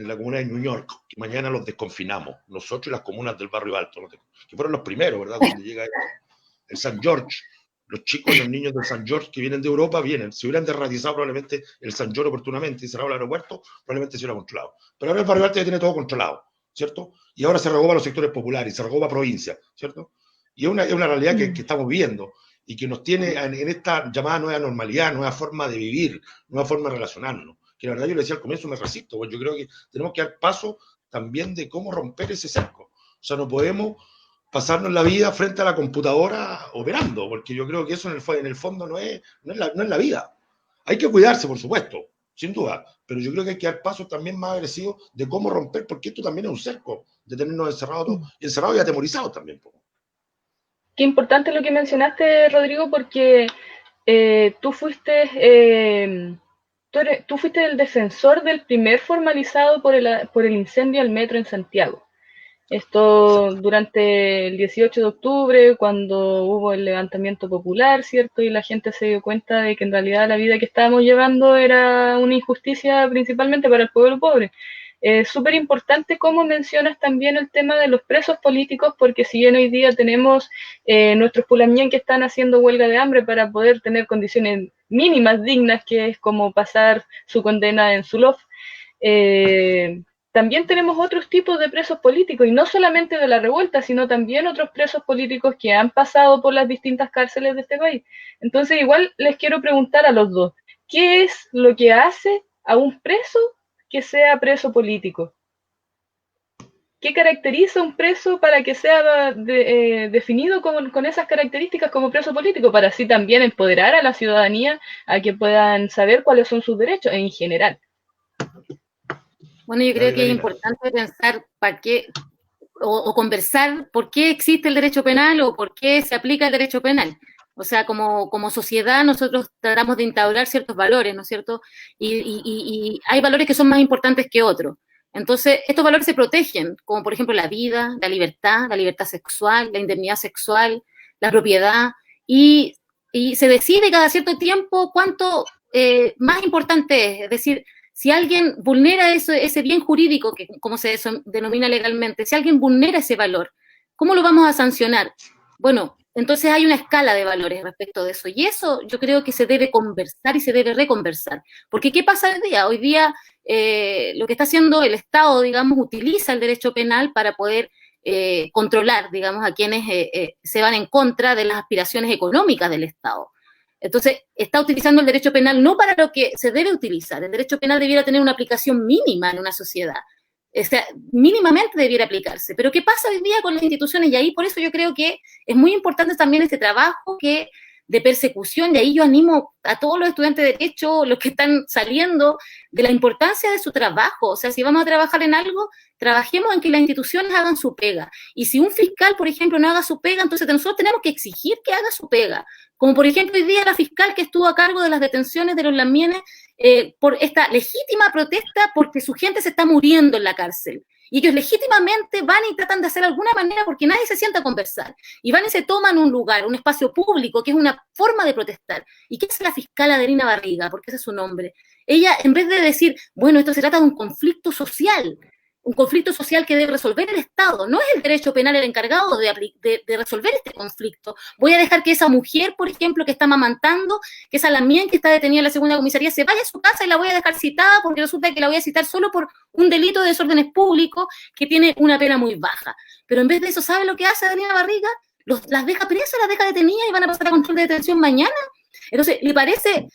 la comuna de New York, que mañana los desconfinamos, nosotros y las comunas del barrio alto, que fueron los primeros, ¿verdad? Cuando llega el San George, los chicos y los niños del San George que vienen de Europa vienen. Si hubieran derratizado probablemente el San George oportunamente y cerrado el aeropuerto, probablemente se hubiera controlado. Pero ahora el barrio alto ya tiene todo controlado, ¿cierto? Y ahora se regó para los sectores populares, se regó para provincia, ¿cierto? Y es una realidad que estamos viviendo y que nos tiene en esta llamada nueva normalidad, nueva forma de vivir, nueva forma de relacionarnos. Que la verdad yo le decía al comienzo, me resisto, porque yo creo que tenemos que dar paso también de cómo romper ese cerco. O sea, no podemos pasarnos la vida frente a la computadora operando, porque yo creo que eso en el fondo no es la vida. Hay que cuidarse, por supuesto, sin duda, pero yo creo que hay que dar pasos también más agresivos de cómo romper, porque esto también es un cerco, de tenernos encerrados y atemorizados también. Qué importante lo que mencionaste, Rodrigo, porque tú fuiste el defensor del primer formalizado por el incendio al metro en Santiago. Esto durante el 18 de octubre, cuando hubo el levantamiento popular, ¿cierto? Y la gente se dio cuenta de que en realidad la vida que estábamos llevando era una injusticia principalmente para el pueblo pobre. Es súper importante cómo mencionas también el tema de los presos políticos, porque si bien hoy día tenemos nuestros pulamien que están haciendo huelga de hambre para poder tener condiciones mínimas dignas, que es como pasar su condena en su lof, también tenemos otros tipos de presos políticos, y no solamente de la revuelta, sino también otros presos políticos que han pasado por las distintas cárceles de este país. Entonces, igual les quiero preguntar a los dos, ¿qué es lo que hace a un preso que sea preso político? ¿Qué caracteriza a un preso para que sea definido con esas características como preso político? Para así también empoderar a la ciudadanía a que puedan saber cuáles son sus derechos en general. Bueno, yo creo que es importante pensar para qué, o conversar por qué existe el derecho penal o por qué se aplica el derecho penal. O sea, como sociedad nosotros tratamos de instaurar ciertos valores, ¿no es cierto? Y hay valores que son más importantes que otros. Entonces, estos valores se protegen, como por ejemplo la vida, la libertad sexual, la indemnidad sexual, la propiedad, y se decide cada cierto tiempo cuánto más importante es decir, si alguien vulnera ese bien jurídico, que como se denomina legalmente, si alguien vulnera ese valor, ¿cómo lo vamos a sancionar? Bueno, Entonces hay una escala de valores respecto de eso. Y eso yo creo que se debe conversar y se debe reconversar. Porque ¿qué pasa hoy día? Hoy día lo que está haciendo el Estado, digamos, utiliza el derecho penal para poder controlar, digamos, a quienes se van en contra de las aspiraciones económicas del Estado. Entonces, está utilizando el derecho penal no para lo que se debe utilizar. El derecho penal debiera tener una aplicación mínima en una sociedad. O sea, mínimamente debiera aplicarse. Pero ¿qué pasa hoy día con las instituciones? Y ahí por eso yo creo que es muy importante también este trabajo de persecución, y ahí yo animo a todos los estudiantes de Derecho, los que están saliendo, de la importancia de su trabajo. O sea, si vamos a trabajar en algo, trabajemos en que las instituciones hagan su pega. Y si un fiscal, por ejemplo, no haga su pega, entonces nosotros tenemos que exigir que haga su pega. Como por ejemplo hoy día la fiscal que estuvo a cargo de las detenciones de los lamienes por esta legítima protesta porque su gente se está muriendo en la cárcel. Y ellos legítimamente van y tratan de hacer alguna manera porque nadie se sienta a conversar. Y van y se toman un lugar, un espacio público, que es una forma de protestar. ¿Y qué hace la fiscal Adelina Barriga? Porque ese es su nombre. Ella, en vez de decir, bueno, esto se trata de un conflicto social que debe resolver el Estado, no es el derecho penal el encargado de resolver este conflicto. Voy a dejar que esa mujer, por ejemplo, que está amamantando, que esa Lamien que está detenida en la segunda comisaría, se vaya a su casa y la voy a dejar citada porque resulta que la voy a citar solo por un delito de desórdenes públicos que tiene una pena muy baja. Pero en vez de eso, ¿sabe lo que hace Adelina Barriga? Las deja presas, las deja detenidas y van a pasar a control de detención mañana. Entonces, le parece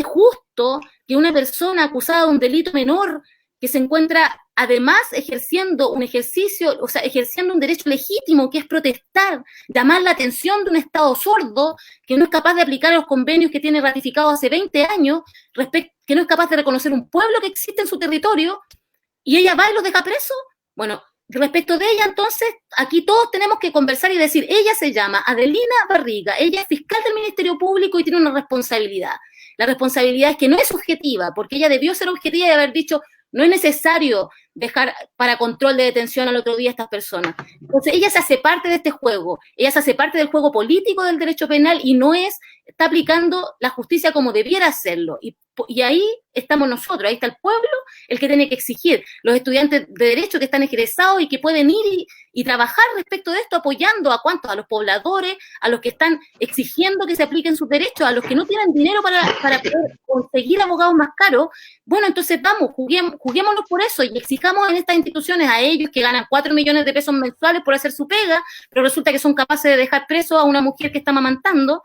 justo que una persona acusada de un delito menor que se encuentra además ejerciendo un ejercicio, o sea, ejerciendo un derecho legítimo que es protestar, llamar la atención de un Estado sordo que no es capaz de aplicar los convenios que tiene ratificados hace 20 años, que no es capaz de reconocer un pueblo que existe en su territorio, y ella va y los deja presos. Bueno, respecto de ella, entonces, aquí todos tenemos que conversar y decir, ella se llama Adelina Barriga, ella es fiscal del Ministerio Público y tiene una responsabilidad. La responsabilidad es que no es objetiva, porque ella debió ser objetiva y haber dicho, no es necesario dejar para control de detención al otro día a estas personas. Entonces, ella se hace parte de este juego, ella se hace parte del juego político del derecho penal y no está aplicando la justicia como debiera hacerlo. Y ahí estamos nosotros, ahí está el pueblo, el que tiene que exigir, los estudiantes de derecho que están egresados y que pueden ir y trabajar respecto de esto, apoyando a cuántos, a los pobladores, a los que están exigiendo que se apliquen sus derechos, a los que no tienen dinero para poder conseguir abogados más caros. Bueno, entonces vamos, juguémonos por eso y exijamos en estas instituciones a ellos que ganan 4 millones de pesos mensuales por hacer su pega, pero resulta que son capaces de dejar preso a una mujer que está amamantando.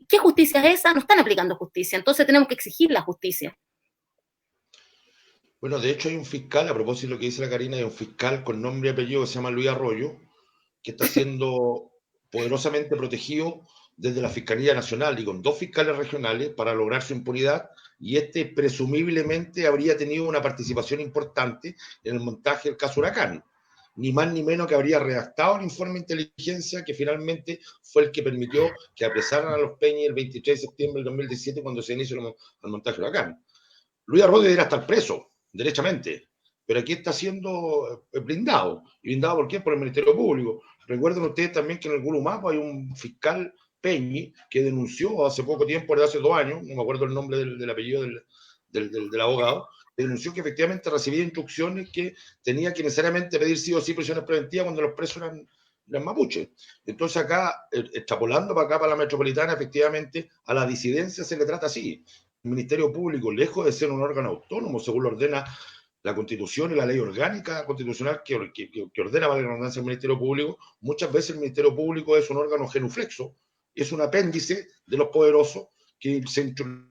¿Qué justicia es esa? No están aplicando justicia, entonces tenemos que exigir la justicia. Bueno, de hecho hay un fiscal, a propósito de lo que dice la Karina, hay un fiscal con nombre y apellido que se llama Luis Arroyo, que está siendo poderosamente protegido desde la Fiscalía Nacional y con 2 fiscales regionales para lograr su impunidad, y presumiblemente habría tenido una participación importante en el montaje del caso Huracán. Ni más ni menos que habría redactado el informe de inteligencia que finalmente fue el que permitió que apresaran a los Peñi el 23 de septiembre del 2017 cuando se inició el montaje Huracán. Luis Arroyo debería estar preso, derechamente, pero aquí está siendo blindado. ¿Y blindado por qué? Por el Ministerio Público. Recuerden ustedes también que en el Gulumapo hay un fiscal Peñi que denunció hace poco tiempo, hace 2 años, no me acuerdo el nombre del apellido del abogado, denunció que efectivamente recibía instrucciones que tenía que necesariamente pedir sí o sí prisiones preventivas cuando los presos eran mapuches. Entonces acá, extrapolando para acá, para la metropolitana, efectivamente a la disidencia se le trata así. El Ministerio Público, lejos de ser un órgano autónomo, según lo ordena la Constitución y la ley orgánica constitucional que ordena, valga la redundancia, el Ministerio Público, muchas veces el Ministerio Público es un órgano genuflexo, es un apéndice de los poderosos que se instrumentalizan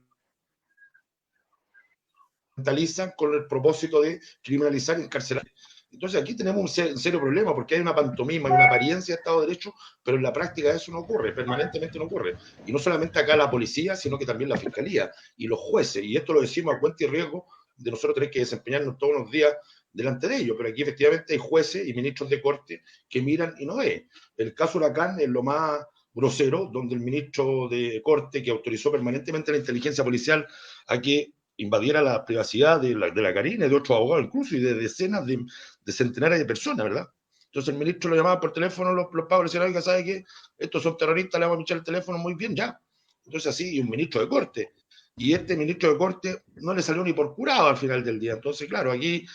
con el propósito de criminalizar y encarcelar. Entonces aquí tenemos un serio problema porque hay una pantomima, hay una apariencia de Estado de Derecho, pero en la práctica eso no ocurre, permanentemente no ocurre. Y no solamente acá la policía, sino que también la fiscalía y los jueces. Y esto lo decimos a cuenta y riesgo de nosotros tener que desempeñarnos todos los días delante de ellos. Pero aquí efectivamente hay jueces y ministros de corte que miran y no ven. El caso Huracán es lo más grosero, donde el ministro de corte que autorizó permanentemente la inteligencia policial a que invadiera la privacidad de la Karina y de otros abogados incluso y de decenas de centenares de personas, ¿verdad? Entonces el ministro lo llamaba por teléfono, los pagos le decían, oiga, ¿sabe qué? Estos son terroristas, le vamos a pinchar el teléfono, muy bien, ya. Entonces así, y un ministro de corte. y este ministro de Corte no le salió ni por jurado al final del día. Entonces, claro, aquí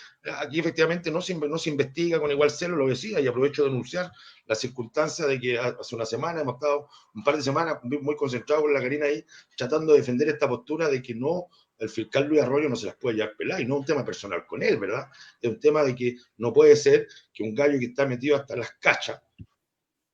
efectivamente no se investiga con igual celo, lo decía, y aprovecho de denunciar la circunstancia de que hace una semana hemos estado un par de semanas muy concentrados con la Karina ahí, tratando de defender esta postura de que no, el fiscal Luis Arroyo no se las puede llevar peladas, y no es un tema personal con él, ¿verdad? Es un tema de que no puede ser que un gallo que está metido hasta las cachas,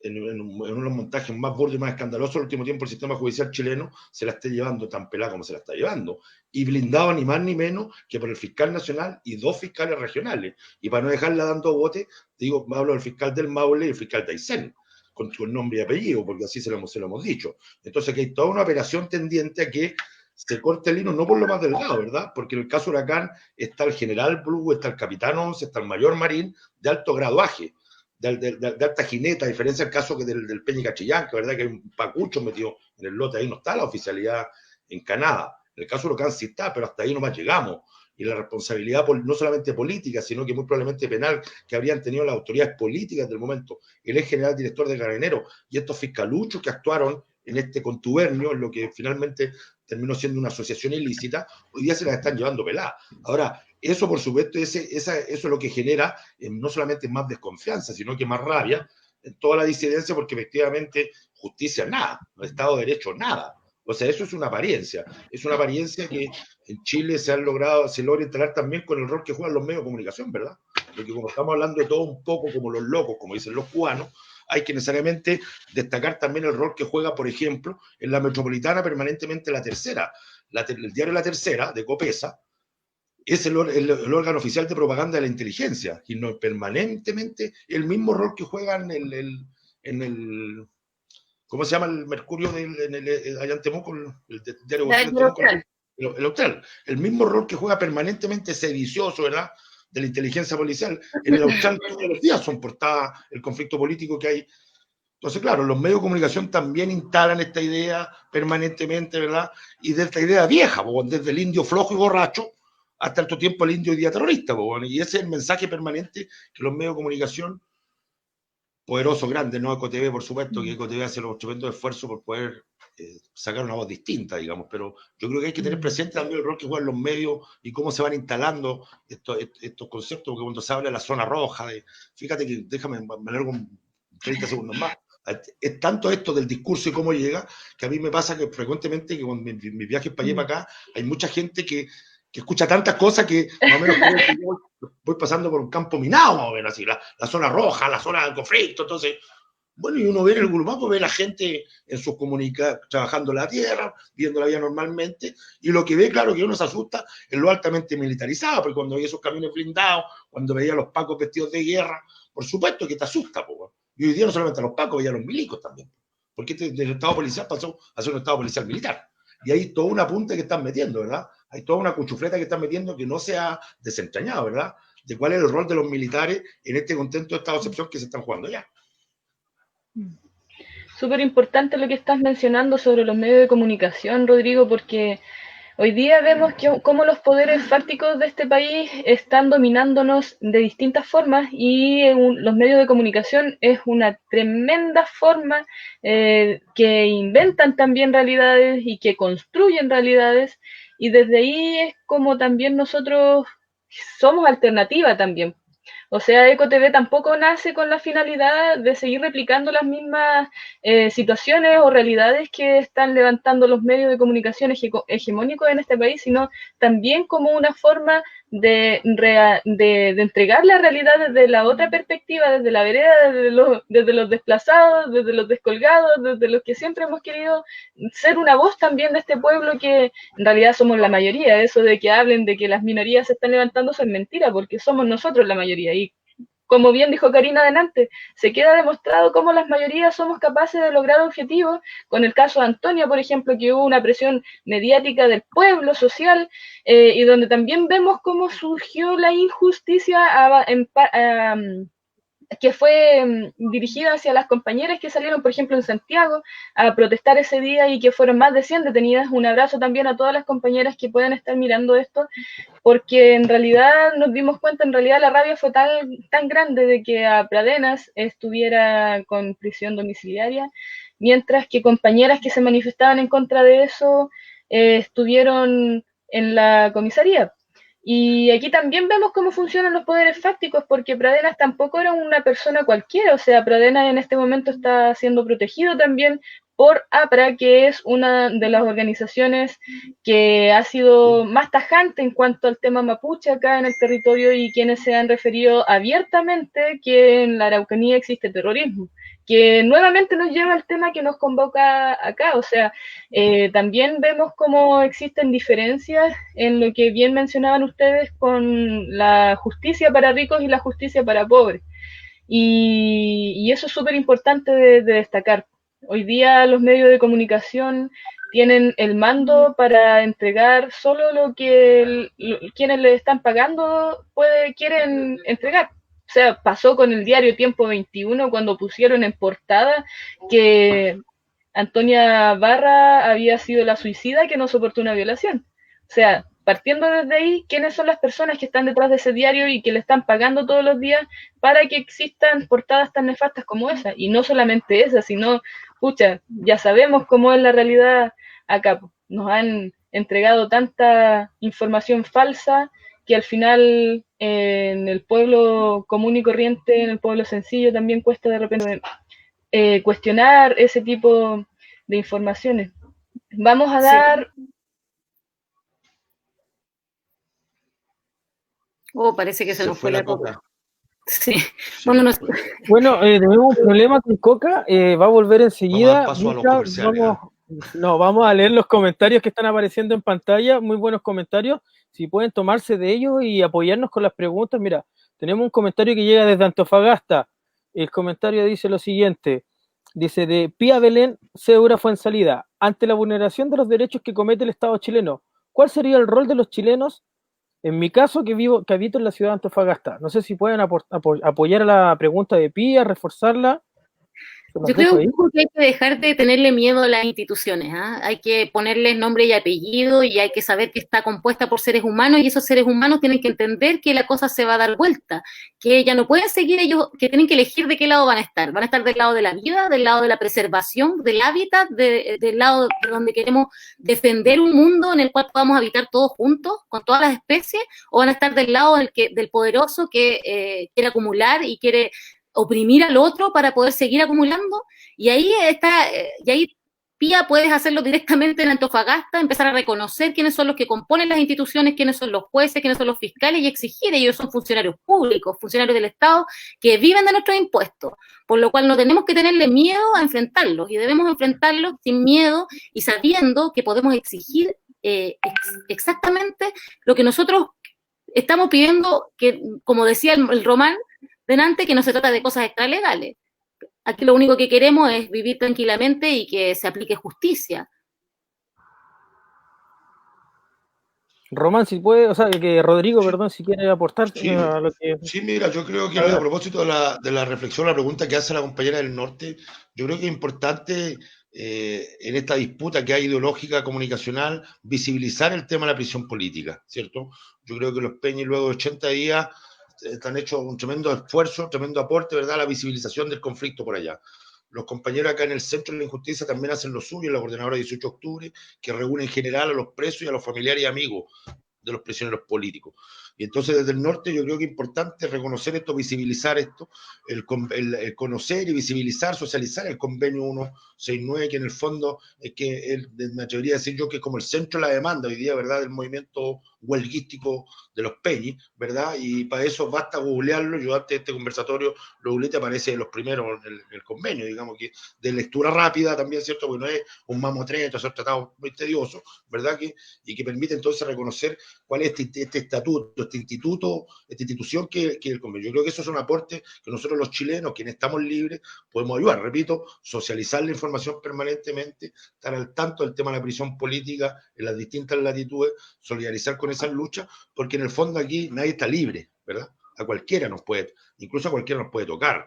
en unos montajes más burdos y más escandalosos, el último tiempo el sistema judicial chileno se la esté llevando tan pelada como se la está llevando, y blindado ni más ni menos que por el fiscal nacional y 2 fiscales regionales, y para no dejarla dando bote, digo, hablo del fiscal del Maule y el fiscal de Aysén, con su nombre y apellido, porque así se lo hemos dicho. Entonces que hay toda una operación tendiente a que se corte el hilo, no por lo más delgado, ¿verdad? Porque en el caso Huracán está el general Blue, está el capitán 11, está el mayor Marín de alto graduaje, de alta jineta, a diferencia del caso que del Peña Cachillán, que verdad que hay un pacucho metido en el lote, ahí no está la oficialidad en Canadá. En el caso de Huracán sí está, pero hasta ahí nomás llegamos. Y la responsabilidad no solamente política, sino que muy probablemente penal, que habrían tenido las autoridades políticas del momento, el ex general director de Carabineros y estos fiscaluchos que actuaron en este contubernio, en lo que finalmente terminó siendo una asociación ilícita, hoy día se las están llevando peladas. Ahora, eso, por supuesto, eso es lo que genera no solamente más desconfianza, sino que más rabia en toda la disidencia, porque efectivamente justicia nada, Estado de Derecho nada. O sea, eso es una apariencia que en Chile se logra instalar también con el rol que juegan los medios de comunicación, ¿verdad? Porque como estamos hablando de todo un poco como los locos, como dicen los cubanos, hay que necesariamente destacar también el rol que juega, por ejemplo, en la metropolitana permanentemente La Tercera. El diario La Tercera, de Copesa, es el órgano oficial de propaganda de la inteligencia, y no permanentemente el mismo rol que juega en el ¿cómo se llama el Mercurio allá en Temuco? El diario Temuco, el Austral. El mismo rol que juega permanentemente sedicioso, ¿verdad?, de la inteligencia policial. En el Austral todos los días son portadas el conflicto político que hay. Entonces, claro, los medios de comunicación también instalan esta idea permanentemente, ¿verdad? Y de esta idea vieja, desde el indio flojo y borracho hasta el tiempo el indio día terrorista, y ese es el mensaje permanente que los medios de comunicación, poderoso, grande, no EcoTV, por supuesto, que EcoTV hace los tremendos esfuerzos por poder sacar una voz distinta, digamos, pero yo creo que hay que tener presente también el rol que juegan los medios y cómo se van instalando estos conceptos, porque cuando se habla de la zona roja, fíjate que, déjame, me alargo 30 segundos más, es tanto esto del discurso y cómo llega, que a mí me pasa que frecuentemente, que con mis viajes para allá y para acá, hay mucha gente que escucha tantas cosas que más o menos voy pasando por un campo minado, más o menos así, la zona roja, la zona del conflicto. Entonces, bueno, y uno ve en el Grupo, ve a la gente en sus comunicaciones, trabajando la tierra, viendo la vida normalmente, y lo que ve, claro, que uno se asusta es lo altamente militarizado, porque cuando veía esos camiones blindados, cuando veía a los pacos vestidos de guerra, por supuesto que te asusta, po. Y hoy día no solamente a los pacos, veía a los milicos también, porque del estado policial pasó a ser un estado policial militar. Y hay toda una punta que están metiendo, ¿verdad? Hay toda una cuchufleta que están metiendo que no se ha desentrañado, ¿verdad? De cuál es el rol de los militares en este contexto de esta excepción que se están jugando ya. Súper importante lo que estás mencionando sobre los medios de comunicación, Rodrigo, porque hoy día vemos cómo los poderes fácticos de este país están dominándonos de distintas formas, y los medios de comunicación es una tremenda forma que inventan también realidades y que construyen realidades, y desde ahí es como también nosotros somos alternativa también. O sea, EcoTV tampoco nace con la finalidad de seguir replicando las mismas situaciones o realidades que están levantando los medios de comunicación hegemónicos en este país, sino también como una forma de entregar la realidad desde la otra perspectiva, desde la vereda, desde los desplazados, desde los descolgados, desde los que siempre hemos querido ser una voz también de este pueblo, que en realidad somos la mayoría. Eso de que hablen de que las minorías se están levantando es mentira, porque somos nosotros la mayoría. Y como bien dijo Karina adelante, se queda demostrado cómo las mayorías somos capaces de lograr objetivos, con el caso de Antonia, por ejemplo, que hubo una presión mediática del pueblo, social, y donde también vemos cómo surgió la injusticia que fue dirigida hacia las compañeras que salieron, por ejemplo, en Santiago a protestar ese día, y que fueron más de 100 detenidas. Un abrazo también a todas las compañeras que pueden estar mirando esto, porque en realidad nos dimos cuenta, en realidad la rabia fue tan grande de que a Pradenas estuviera con prisión domiciliaria, mientras que compañeras que se manifestaban en contra de eso estuvieron en la comisaría. Y aquí también vemos cómo funcionan los poderes fácticos, porque Pradenas tampoco era una persona cualquiera, o sea, Pradenas en este momento está siendo protegido también por APRA, que es una de las organizaciones que ha sido más tajante en cuanto al tema mapuche acá en el territorio y quienes se han referido abiertamente que en la Araucanía existe terrorismo, que nuevamente nos lleva al tema que nos convoca acá, o sea, también vemos cómo existen diferencias en lo que bien mencionaban ustedes con la justicia para ricos y la justicia para pobres. Y eso es súper importante de destacar. Hoy día los medios de comunicación tienen el mando para entregar solo lo que quienes les están pagando quieren entregar. O sea, pasó con el diario Tiempo 21 cuando pusieron en portada que Antonia Barra había sido la suicida que no soportó una violación. O sea, partiendo desde ahí, ¿quiénes son las personas que están detrás de ese diario y que le están pagando todos los días para que existan portadas tan nefastas como esa? Y no solamente esa, sino, pucha, ya sabemos cómo es la realidad acá. Nos han entregado tanta información falsa que al final en el pueblo común y corriente, en el pueblo sencillo, también cuesta de repente cuestionar ese tipo de informaciones. Vamos a dar... Oh, parece que se nos fue la Coca. Sí. Bueno, no... tenemos un problema con Coca, va a volver enseguida. Vamos a leer los comentarios que están apareciendo en pantalla, muy buenos comentarios, si pueden tomarse de ellos y apoyarnos con las preguntas. Mira, tenemos un comentario que llega desde Antofagasta. El comentario dice lo siguiente, dice: de Pía Belén Segura Fuensalida, ante la vulneración de los derechos que comete el Estado chileno, ¿cuál sería el rol de los chilenos? En mi caso, que habito en la ciudad de Antofagasta. No sé si pueden apoyar a la pregunta de Pía, reforzarla. Yo creo que hay que dejar de tenerle miedo a las instituciones, ¿eh? Hay que ponerles nombre y apellido y hay que saber que está compuesta por seres humanos y esos seres humanos tienen que entender que la cosa se va a dar vuelta, que ya no pueden seguir ellos, que tienen que elegir de qué lado van a estar. Van a estar del lado de la vida, del lado de la preservación, del hábitat, del lado de donde queremos defender un mundo en el cual podamos habitar todos juntos, con todas las especies, o van a estar del lado del poderoso que quiere acumular y quiere oprimir al otro para poder seguir acumulando, y ahí Pía, puedes hacerlo directamente en Antofagasta, empezar a reconocer quiénes son los que componen las instituciones, quiénes son los jueces, quiénes son los fiscales, y exigir. Ellos son funcionarios públicos, funcionarios del Estado, que viven de nuestros impuestos, por lo cual no tenemos que tenerle miedo a enfrentarlos, y debemos enfrentarlos sin miedo y sabiendo que podemos exigir exactamente lo que nosotros estamos pidiendo, que, como decía el Román delante, que no se trata de cosas extralegales. Aquí lo único que queremos es vivir tranquilamente y que se aplique justicia. Román, si puede, o sea, que Rodrigo, perdón, si quiere aportar a lo que... Sí, mira, yo creo que a propósito de la reflexión, la pregunta que hace la compañera del norte, yo creo que es importante en esta disputa que hay ideológica, comunicacional, visibilizar el tema de la prisión política, ¿cierto? Yo creo que los Peñi luego de 80 días han hecho un tremendo esfuerzo, tremendo aporte, ¿verdad?, a la visibilización del conflicto por allá. Los compañeros acá en el Centro de la Injusticia también hacen lo suyo, la coordinadora 18 de octubre, que reúne en general a los presos y a los familiares y amigos de los prisioneros políticos. Y entonces desde el norte yo creo que es importante reconocer esto, visibilizar esto, el conocer y visibilizar, socializar el convenio 169, que en el fondo es que me atrevería a decir yo que es como el centro de la demanda hoy día, ¿verdad?, del movimiento huelguístico de los Peñi, ¿verdad? Y para eso basta googlearlo. Yo antes de este conversatorio lo googleé, te aparece los primeros en el convenio, digamos, que de lectura rápida también, ¿cierto? Porque no es un mamotreto, esos tratados muy tediosos, ¿verdad? Y que permite entonces reconocer cuál es este estatuto, esta institución que el convenio. Yo creo que eso es un aporte que nosotros los chilenos, quienes estamos libres, podemos ayudar. Repito, socializar la información permanentemente, estar al tanto del tema de la prisión política en las distintas latitudes, solidarizar con esas luchas, porque en el fondo aquí nadie está libre, ¿verdad? A cualquiera nos puede, incluso a cualquiera nos puede tocar.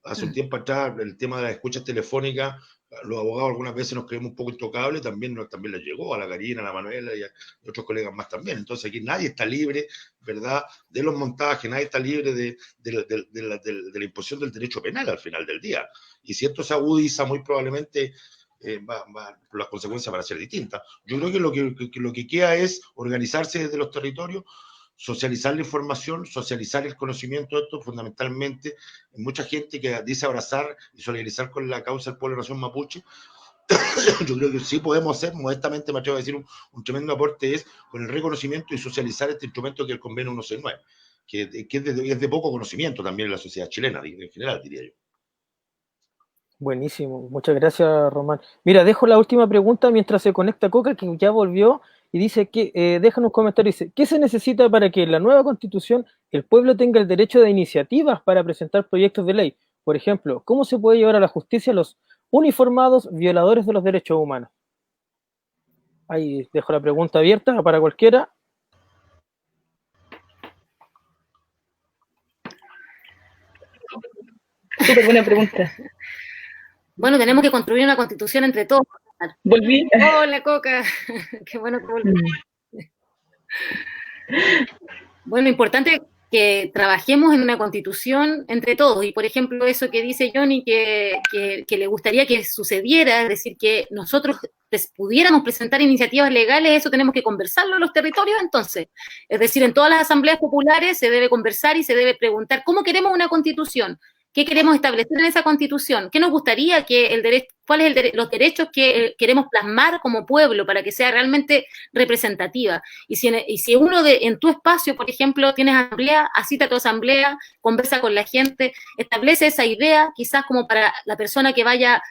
Hace un tiempo atrás, el tema de las escuchas telefónicas, los abogados algunas veces nos creemos un poco intocables, también les llegó a la Karina, a la Manuela y a otros colegas más también. Entonces aquí nadie está libre, ¿verdad?, de los montajes, nadie está libre de la imposición del derecho penal al final del día. Y si esto se agudiza, muy probablemente las consecuencias van a ser distintas. Yo creo que lo que queda es organizarse desde los territorios, socializar la información, socializar el conocimiento de esto, fundamentalmente. Hay mucha gente que dice abrazar y solidarizar con la causa del pueblo de la nación mapuche. Yo creo que sí podemos hacer, modestamente me atrevo a decir, un tremendo aporte es con el reconocimiento y socializar este instrumento que es el convenio 169, que es de poco conocimiento también en la sociedad chilena, en general, diría yo. Buenísimo, muchas gracias, Román. Mira, dejo la última pregunta mientras se conecta Coca, que ya volvió, y dice que, dejan un comentario, dice, ¿qué se necesita para que en la nueva Constitución el pueblo tenga el derecho de iniciativas para presentar proyectos de ley? Por ejemplo, ¿cómo se puede llevar a la justicia a los uniformados violadores de los derechos humanos? Ahí dejo la pregunta abierta para cualquiera. Súper buena pregunta. Bueno, tenemos que construir una constitución entre todos. Volví. Hola, Coca. Qué bueno que volví. Bueno, importante que trabajemos en una constitución entre todos. Y, por ejemplo, eso que dice Johnny, que le gustaría que sucediera, es decir, que nosotros pudiéramos presentar iniciativas legales, eso tenemos que conversarlo en los territorios entonces. Es decir, en todas las asambleas populares se debe conversar y se debe preguntar cómo queremos una constitución. ¿Qué queremos establecer en esa constitución? ¿Qué nos gustaría que el derecho, cuáles son los derechos que queremos plasmar como pueblo para que sea realmente representativa? Y si uno en tu espacio, por ejemplo, tienes asamblea, asiste a tu asamblea, conversa con la gente, establece esa idea, quizás como para la persona que vaya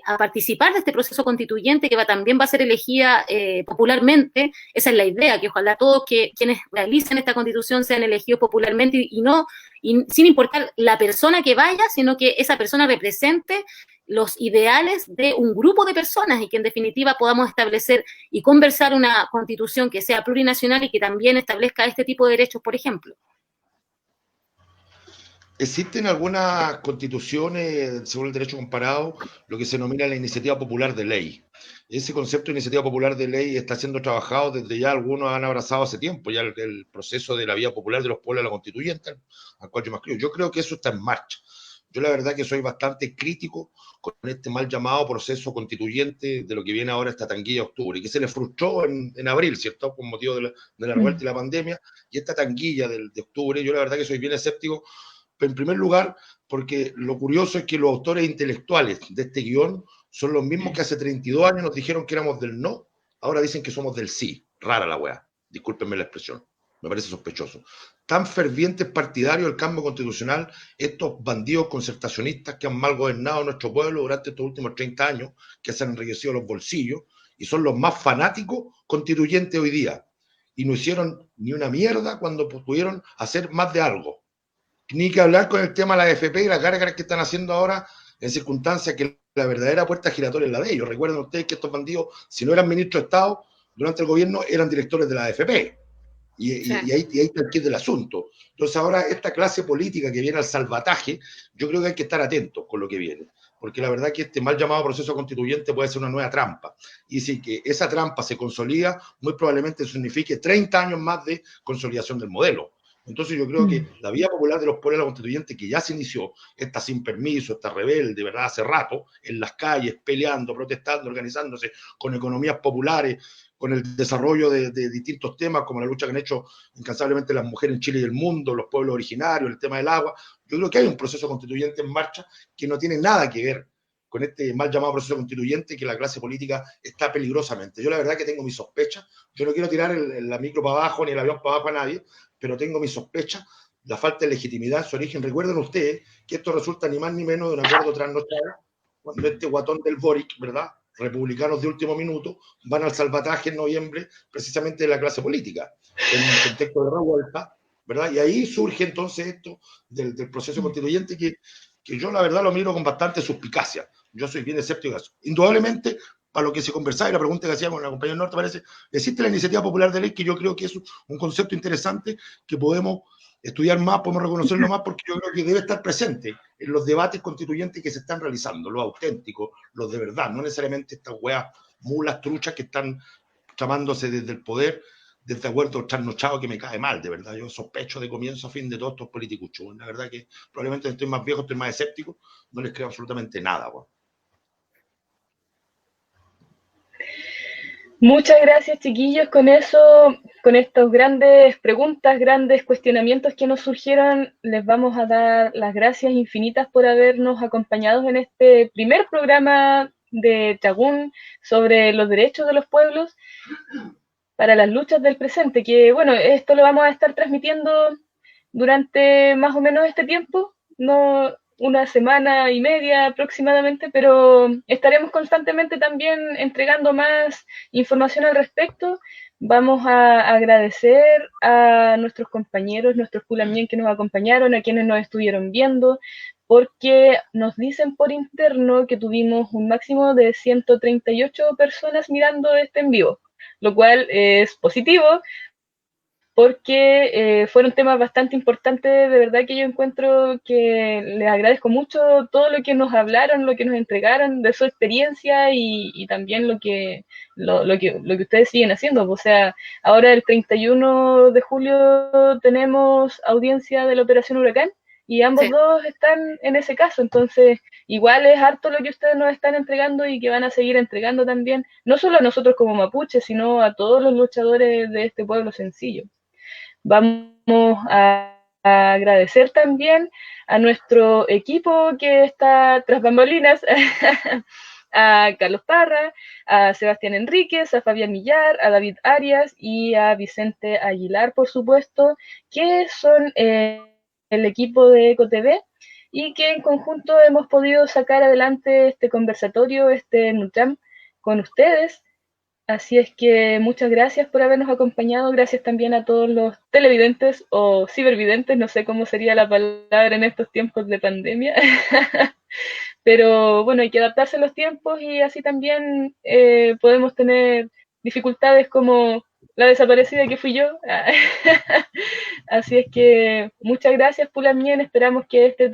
a participar de este proceso constituyente, que también va a ser elegida popularmente. Esa es la idea, que ojalá todos quienes realicen esta constitución sean elegidos popularmente y sin importar la persona que vaya, sino que esa persona represente los ideales de un grupo de personas y que en definitiva podamos establecer y conversar una constitución que sea plurinacional y que también establezca este tipo de derechos, por ejemplo. Existen algunas constituciones, según el derecho comparado, lo que se denomina la iniciativa popular de ley. Ese concepto de iniciativa popular de ley está siendo trabajado desde ya, algunos han abrazado hace tiempo, ya el proceso de la vía popular de los pueblos de la constituyente, al cual yo me inscribo. Yo creo que eso está en marcha. Yo la verdad que soy bastante crítico con este mal llamado proceso constituyente de lo que viene ahora esta tanguilla de octubre, que se le frustró en abril, ¿cierto? Con motivo de la revuelta y la pandemia, y esta tanguilla de octubre, yo la verdad que soy bien escéptico. En primer lugar, porque lo curioso es que los autores intelectuales de este guión son los mismos que hace 32 años nos dijeron que éramos del no, ahora dicen que somos del sí. Rara la weá, discúlpenme la expresión, me parece sospechoso. Tan fervientes partidarios del cambio constitucional, estos bandidos concertacionistas que han mal gobernado nuestro pueblo durante estos últimos 30 años, que se han enriquecido los bolsillos, y son los más fanáticos constituyentes hoy día. Y no hicieron ni una mierda cuando pudieron hacer más de algo. Ni que hablar con el tema de la AFP y las cargas que están haciendo ahora en circunstancias que la verdadera puerta giratoria es la de ellos. Recuerden ustedes que estos bandidos, si no eran ministros de Estado durante el gobierno, eran directores de la AFP. Y ahí está el kit del asunto. Entonces ahora esta clase política que viene al salvataje, yo creo que hay que estar atentos con lo que viene. Porque la verdad que este mal llamado proceso constituyente puede ser una nueva trampa. Y si que esa trampa se consolida, muy probablemente signifique 30 años más de consolidación del modelo. Entonces yo creo que la vía popular de los pueblos de la constituyente que ya se inició, esta sin permiso, esta rebelde, ¿verdad? Hace rato, en las calles, peleando, protestando, organizándose con economías populares, con el desarrollo de distintos temas, como la lucha que han hecho incansablemente las mujeres en Chile y el mundo, los pueblos originarios, el tema del agua. Yo creo que hay un proceso constituyente en marcha que no tiene nada que ver con este mal llamado proceso constituyente, que la clase política está peligrosamente. Yo la verdad que tengo mis sospechas. Yo no quiero tirar la micro para abajo ni el avión para abajo a nadie, pero tengo mis sospechas, la falta de legitimidad en su origen. Recuerden ustedes que esto resulta ni más ni menos de un acuerdo trasnochado, cuando este guatón del Boric, ¿verdad?, republicanos de último minuto, van al salvataje en noviembre precisamente de la clase política, en un contexto de revuelta, ¿verdad? Y ahí surge entonces esto del proceso constituyente que yo la verdad lo miro con bastante suspicacia. Yo soy bien escéptico de eso. Indudablemente, para lo que se conversaba y la pregunta que hacía con la compañera Norte, parece, existe la iniciativa popular de ley, que yo creo que es un concepto interesante que podemos estudiar más, podemos reconocerlo más, porque yo creo que debe estar presente en los debates constituyentes que se están realizando, los auténticos, los de verdad, no necesariamente estas weas mulas truchas que están llamándose desde el poder, desde acuerdo trasnochado que me cae mal, de verdad. Yo sospecho de comienzo a fin de todos estos politicuchos. La verdad que probablemente estoy más viejo, estoy más escéptico, no les creo absolutamente nada, weón. Muchas gracias, chiquillos. Con eso, con estas grandes preguntas, grandes cuestionamientos que nos surgieron, les vamos a dar las gracias infinitas por habernos acompañado en este primer programa de Chagún sobre los derechos de los pueblos para las luchas del presente, que bueno, esto lo vamos a estar transmitiendo durante más o menos este tiempo, no una semana y media aproximadamente, pero estaremos constantemente también entregando más información al respecto. Vamos a agradecer a nuestros compañeros, nuestros Pulamien que nos acompañaron, a quienes nos estuvieron viendo, porque nos dicen por interno que tuvimos un máximo de 138 personas mirando este en vivo, lo cual es positivo, porque fueron temas bastante importantes, de verdad que yo encuentro que les agradezco mucho todo lo que nos hablaron, lo que nos entregaron de su experiencia y también lo que ustedes siguen haciendo. O sea, ahora el 31 de julio tenemos audiencia de la Operación Huracán y ambos dos están en ese caso, entonces igual es harto lo que ustedes nos están entregando y que van a seguir entregando también, no solo a nosotros como mapuches, sino a todos los luchadores de este pueblo sencillo. Vamos a agradecer también a nuestro equipo que está tras bambalinas, a Carlos Parra, a Sebastián Enríquez, a Fabián Millar, a David Arias y a Vicente Aguilar, por supuesto, que son el equipo de EcoTV y que en conjunto hemos podido sacar adelante este conversatorio, este Nutram, con ustedes. Así es que muchas gracias por habernos acompañado, gracias también a todos los televidentes o cibervidentes, no sé cómo sería la palabra en estos tiempos de pandemia, pero bueno, hay que adaptarse a los tiempos y así también podemos tener dificultades como la desaparecida que fui yo. Así es que muchas gracias, Pulamien, esperamos que este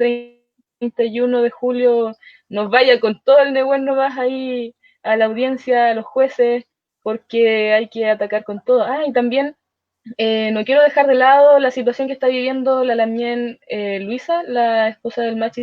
31 de julio nos vaya con todo el Nehuen Novas ahí a la audiencia, a los jueces, porque hay que atacar con todo. Ah, y también no quiero dejar de lado la situación que está viviendo la Lamien Luisa, la esposa del Machi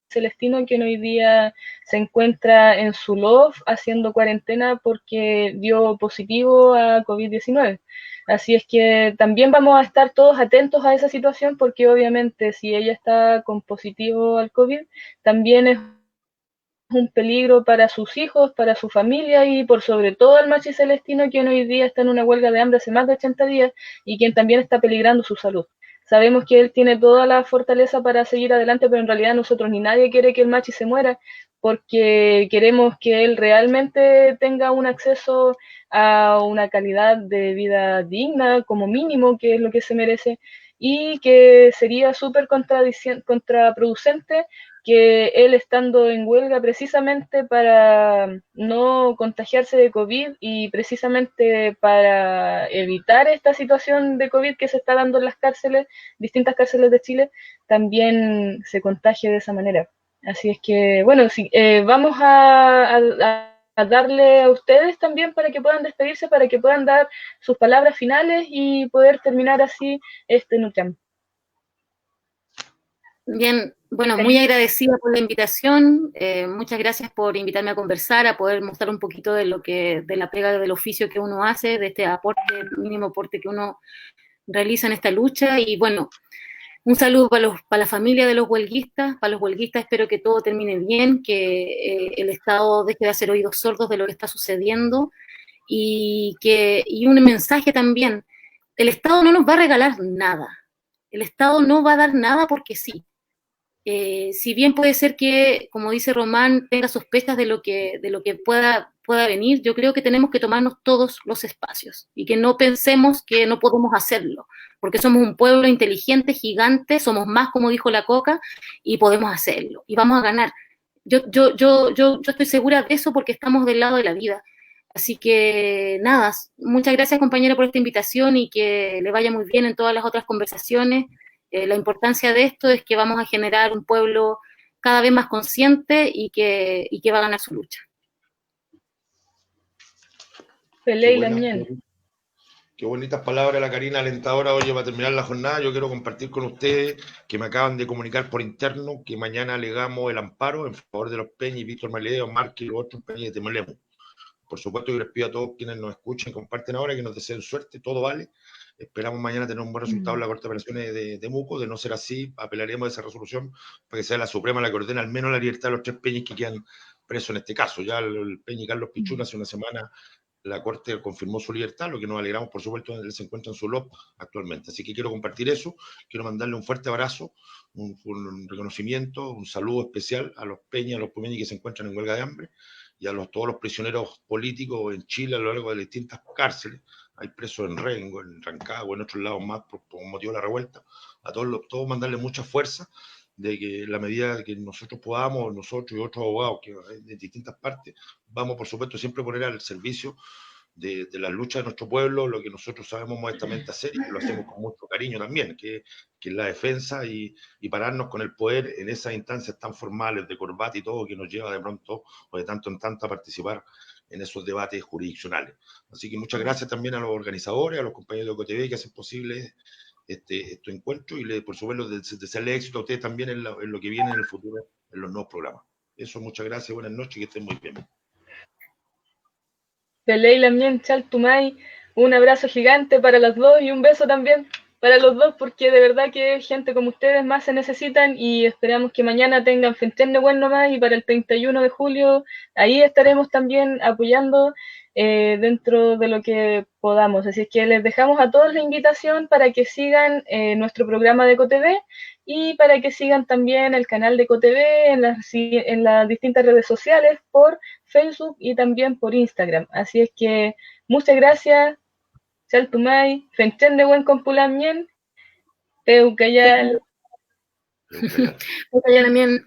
Celestino, quien hoy día se encuentra en su loft haciendo cuarentena porque dio positivo a COVID-19. Así es que también vamos a estar todos atentos a esa situación porque obviamente si ella está con positivo al COVID, también es un peligro para sus hijos, para su familia y por sobre todo al Machi Celestino, quien hoy día está en una huelga de hambre hace más de 80 días y quien también está peligrando su salud. Sabemos que él tiene toda la fortaleza para seguir adelante, pero en realidad nosotros ni nadie quiere que el Machi se muera porque queremos que él realmente tenga un acceso a una calidad de vida digna, como mínimo, que es lo que se merece, y que sería súper contraproducente que él estando en huelga precisamente para no contagiarse de COVID y precisamente para evitar esta situación de COVID que se está dando en las cárceles, distintas cárceles de Chile, también se contagie de esa manera. Así es que, bueno, sí, vamos a darle a ustedes también para que puedan despedirse, para que puedan dar sus palabras finales y poder terminar así este Nutram. Bien, bueno, muy agradecida por la invitación, muchas gracias por invitarme a conversar, a poder mostrar un poquito de lo que, de la pega del oficio que uno hace, de este aporte, mínimo aporte que uno realiza en esta lucha, y bueno, un saludo para la familia de los huelguistas, para los huelguistas espero que todo termine bien, que el Estado deje de hacer oídos sordos de lo que está sucediendo, y un mensaje también, el Estado no nos va a regalar nada, el Estado no va a dar nada porque sí. Si bien puede ser que, como dice Román, tenga sospechas de lo que pueda venir, yo creo que tenemos que tomarnos todos los espacios y que no pensemos que no podemos hacerlo, porque somos un pueblo inteligente, gigante, somos más, como dijo la Coca, y podemos hacerlo, y vamos a ganar. Yo estoy segura de eso porque estamos del lado de la vida. Así que nada, muchas gracias compañera por esta invitación y que le vaya muy bien en todas las otras conversaciones. La importancia de esto es que vamos a generar un pueblo cada vez más consciente y que va a ganar su lucha. Qué bonitas palabras la Karina, alentadora. Oye, para terminar la jornada, yo quiero compartir con ustedes que me acaban de comunicar por interno que mañana alegamos el amparo en favor de los Peña y Víctor Maledeo, Márquez y los otros Peña de Temolemo. Por supuesto, yo les pido a todos quienes nos escuchen, comparten ahora, que nos deseen suerte, todo vale. Esperamos mañana tener un buen resultado en la Corte de Apelaciones de Temuco. De no ser así, apelaremos a esa resolución para que sea la Suprema la que ordene al menos la libertad de los 3 Peñis que quedan presos en este caso. Ya el Peñi Carlos Pichún hace una semana la Corte confirmó su libertad, lo que nos alegramos, por supuesto, él se encuentra en su LOP actualmente. Así que quiero compartir eso, quiero mandarle un fuerte abrazo, un reconocimiento, un saludo especial a los Peñas, a los Pumeñi que se encuentran en huelga de hambre, y a todos los prisioneros políticos en Chile a lo largo de las distintas cárceles. Hay presos en Rengo, en Rancagua, en otros lados más por motivo de la revuelta. A todos mandarle mucha fuerza, de que la medida que nosotros podamos, nosotros y otros abogados que de distintas partes, vamos por supuesto siempre a poner al servicio de la lucha de nuestro pueblo lo que nosotros sabemos modestamente hacer, y que lo hacemos con mucho cariño también, que es la defensa y pararnos con el poder en esas instancias tan formales de corbata y todo, que nos lleva de pronto o de tanto en tanto a participar en esos debates jurisdiccionales. Así que muchas gracias también a los organizadores, a los compañeros de OCTV que hacen posible este encuentro, y por supuesto desearle éxito a ustedes también en lo que viene en el futuro, en los nuevos programas. Eso, muchas gracias, buenas noches y que estén muy bien. De Leila Mien Chaltumay, un abrazo gigante para las dos y un beso también para los dos, porque de verdad que gente como ustedes más se necesitan, y esperamos que mañana tengan Fentén de Buen nomás, y para el 31 de julio ahí estaremos también apoyando dentro de lo que podamos. Así es que les dejamos a todos la invitación para que sigan nuestro programa de EcoTV, y para que sigan también el canal de EcoTV en las distintas redes sociales, por Facebook y también por Instagram. Así es que muchas gracias. Chaltumay, Fentén de Buen Compulamien, Teucayal. Teucayal.